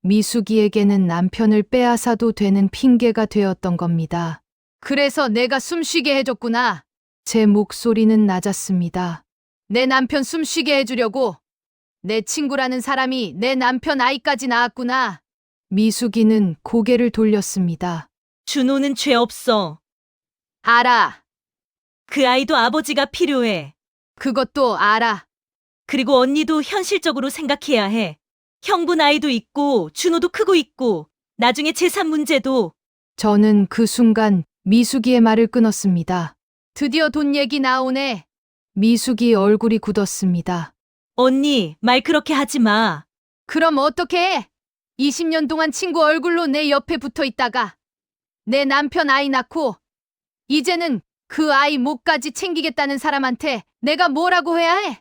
미숙이에게는 남편을 빼앗아도 되는 핑계가 되었던 겁니다. 그래서 내가 숨쉬게 해줬구나. 제 목소리는 낮았습니다. 내 남편 숨쉬게 해주려고 내 친구라는 사람이 내 남편 아이까지 낳았구나. 미숙이는 고개를 돌렸습니다. 준호는 죄 없어. 알아. 그 아이도 아버지가 필요해. 그것도 알아. 그리고 언니도 현실적으로 생각해야 해. 형부 나이도 있고 준호도 크고 있고 나중에 재산 문제도. 저는 그 순간 미숙이의 말을 끊었습니다. 드디어 돈 얘기 나오네. 미숙이 얼굴이 굳었습니다. 언니, 말 그렇게 하지 마. 그럼 어떻게 해? 20년 동안 친구 얼굴로 내 옆에 붙어 있다가 내 남편 아이 낳고 이제는 그 아이 목까지 챙기겠다는 사람한테 내가 뭐라고 해야 해?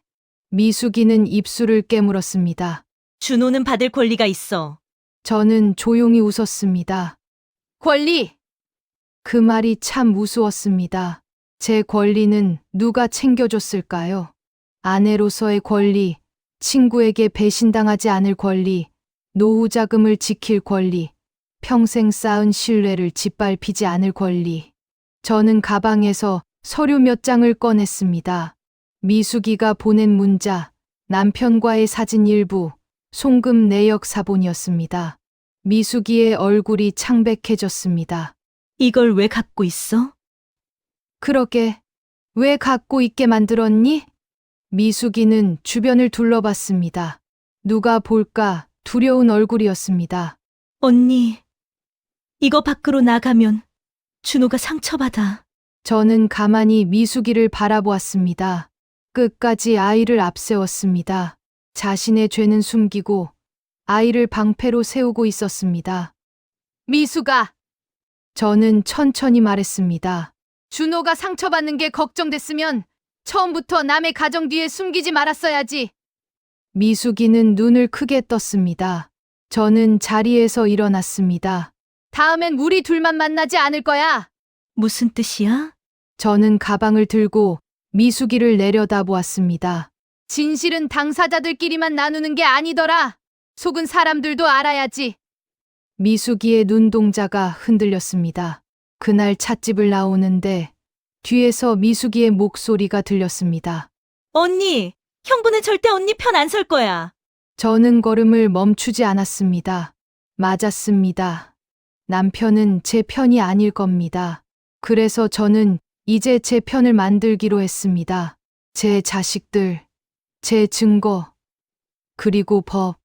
미숙이는 입술을 깨물었습니다. 준호는 받을 권리가 있어. 저는 조용히 웃었습니다. 권리! 그 말이 참 우스웠습니다. 제 권리는 누가 챙겨줬을까요? 아내로서의 권리, 친구에게 배신당하지 않을 권리, 노후 자금을 지킬 권리, 평생 쌓은 신뢰를 짓밟히지 않을 권리. 저는 가방에서 서류 몇 장을 꺼냈습니다. 미숙이가 보낸 문자, 남편과의 사진 일부, 송금 내역 사본이었습니다. 미숙이의 얼굴이 창백해졌습니다. 이걸 왜 갖고 있어? 그러게, 왜 갖고 있게 만들었니? 미숙이는 주변을 둘러봤습니다. 누가 볼까 두려운 얼굴이었습니다. 언니, 이거 밖으로 나가면 준호가 상처받아. 저는 가만히 미숙이를 바라보았습니다. 끝까지 아이를 앞세웠습니다. 자신의 죄는 숨기고 아이를 방패로 세우고 있었습니다. 미수가! 저는 천천히 말했습니다. 준호가 상처받는 게 걱정됐으면 처음부터 남의 가정 뒤에 숨기지 말았어야지. 미숙이는 눈을 크게 떴습니다. 저는 자리에서 일어났습니다. 다음엔 우리 둘만 만나지 않을 거야. 무슨 뜻이야? 저는 가방을 들고 미숙이를 내려다보았습니다. 진실은 당사자들끼리만 나누는 게 아니더라. 속은 사람들도 알아야지. 미숙이의 눈동자가 흔들렸습니다. 그날 찻집을 나오는데 뒤에서 미숙이의 목소리가 들렸습니다. 언니, 형부는 절대 언니 편 안 설 거야. 저는 걸음을 멈추지 않았습니다. 맞았습니다. 남편은 제 편이 아닐 겁니다. 그래서 저는 이제 제 편을 만들기로 했습니다. 제 자식들, 제 증거, 그리고 법.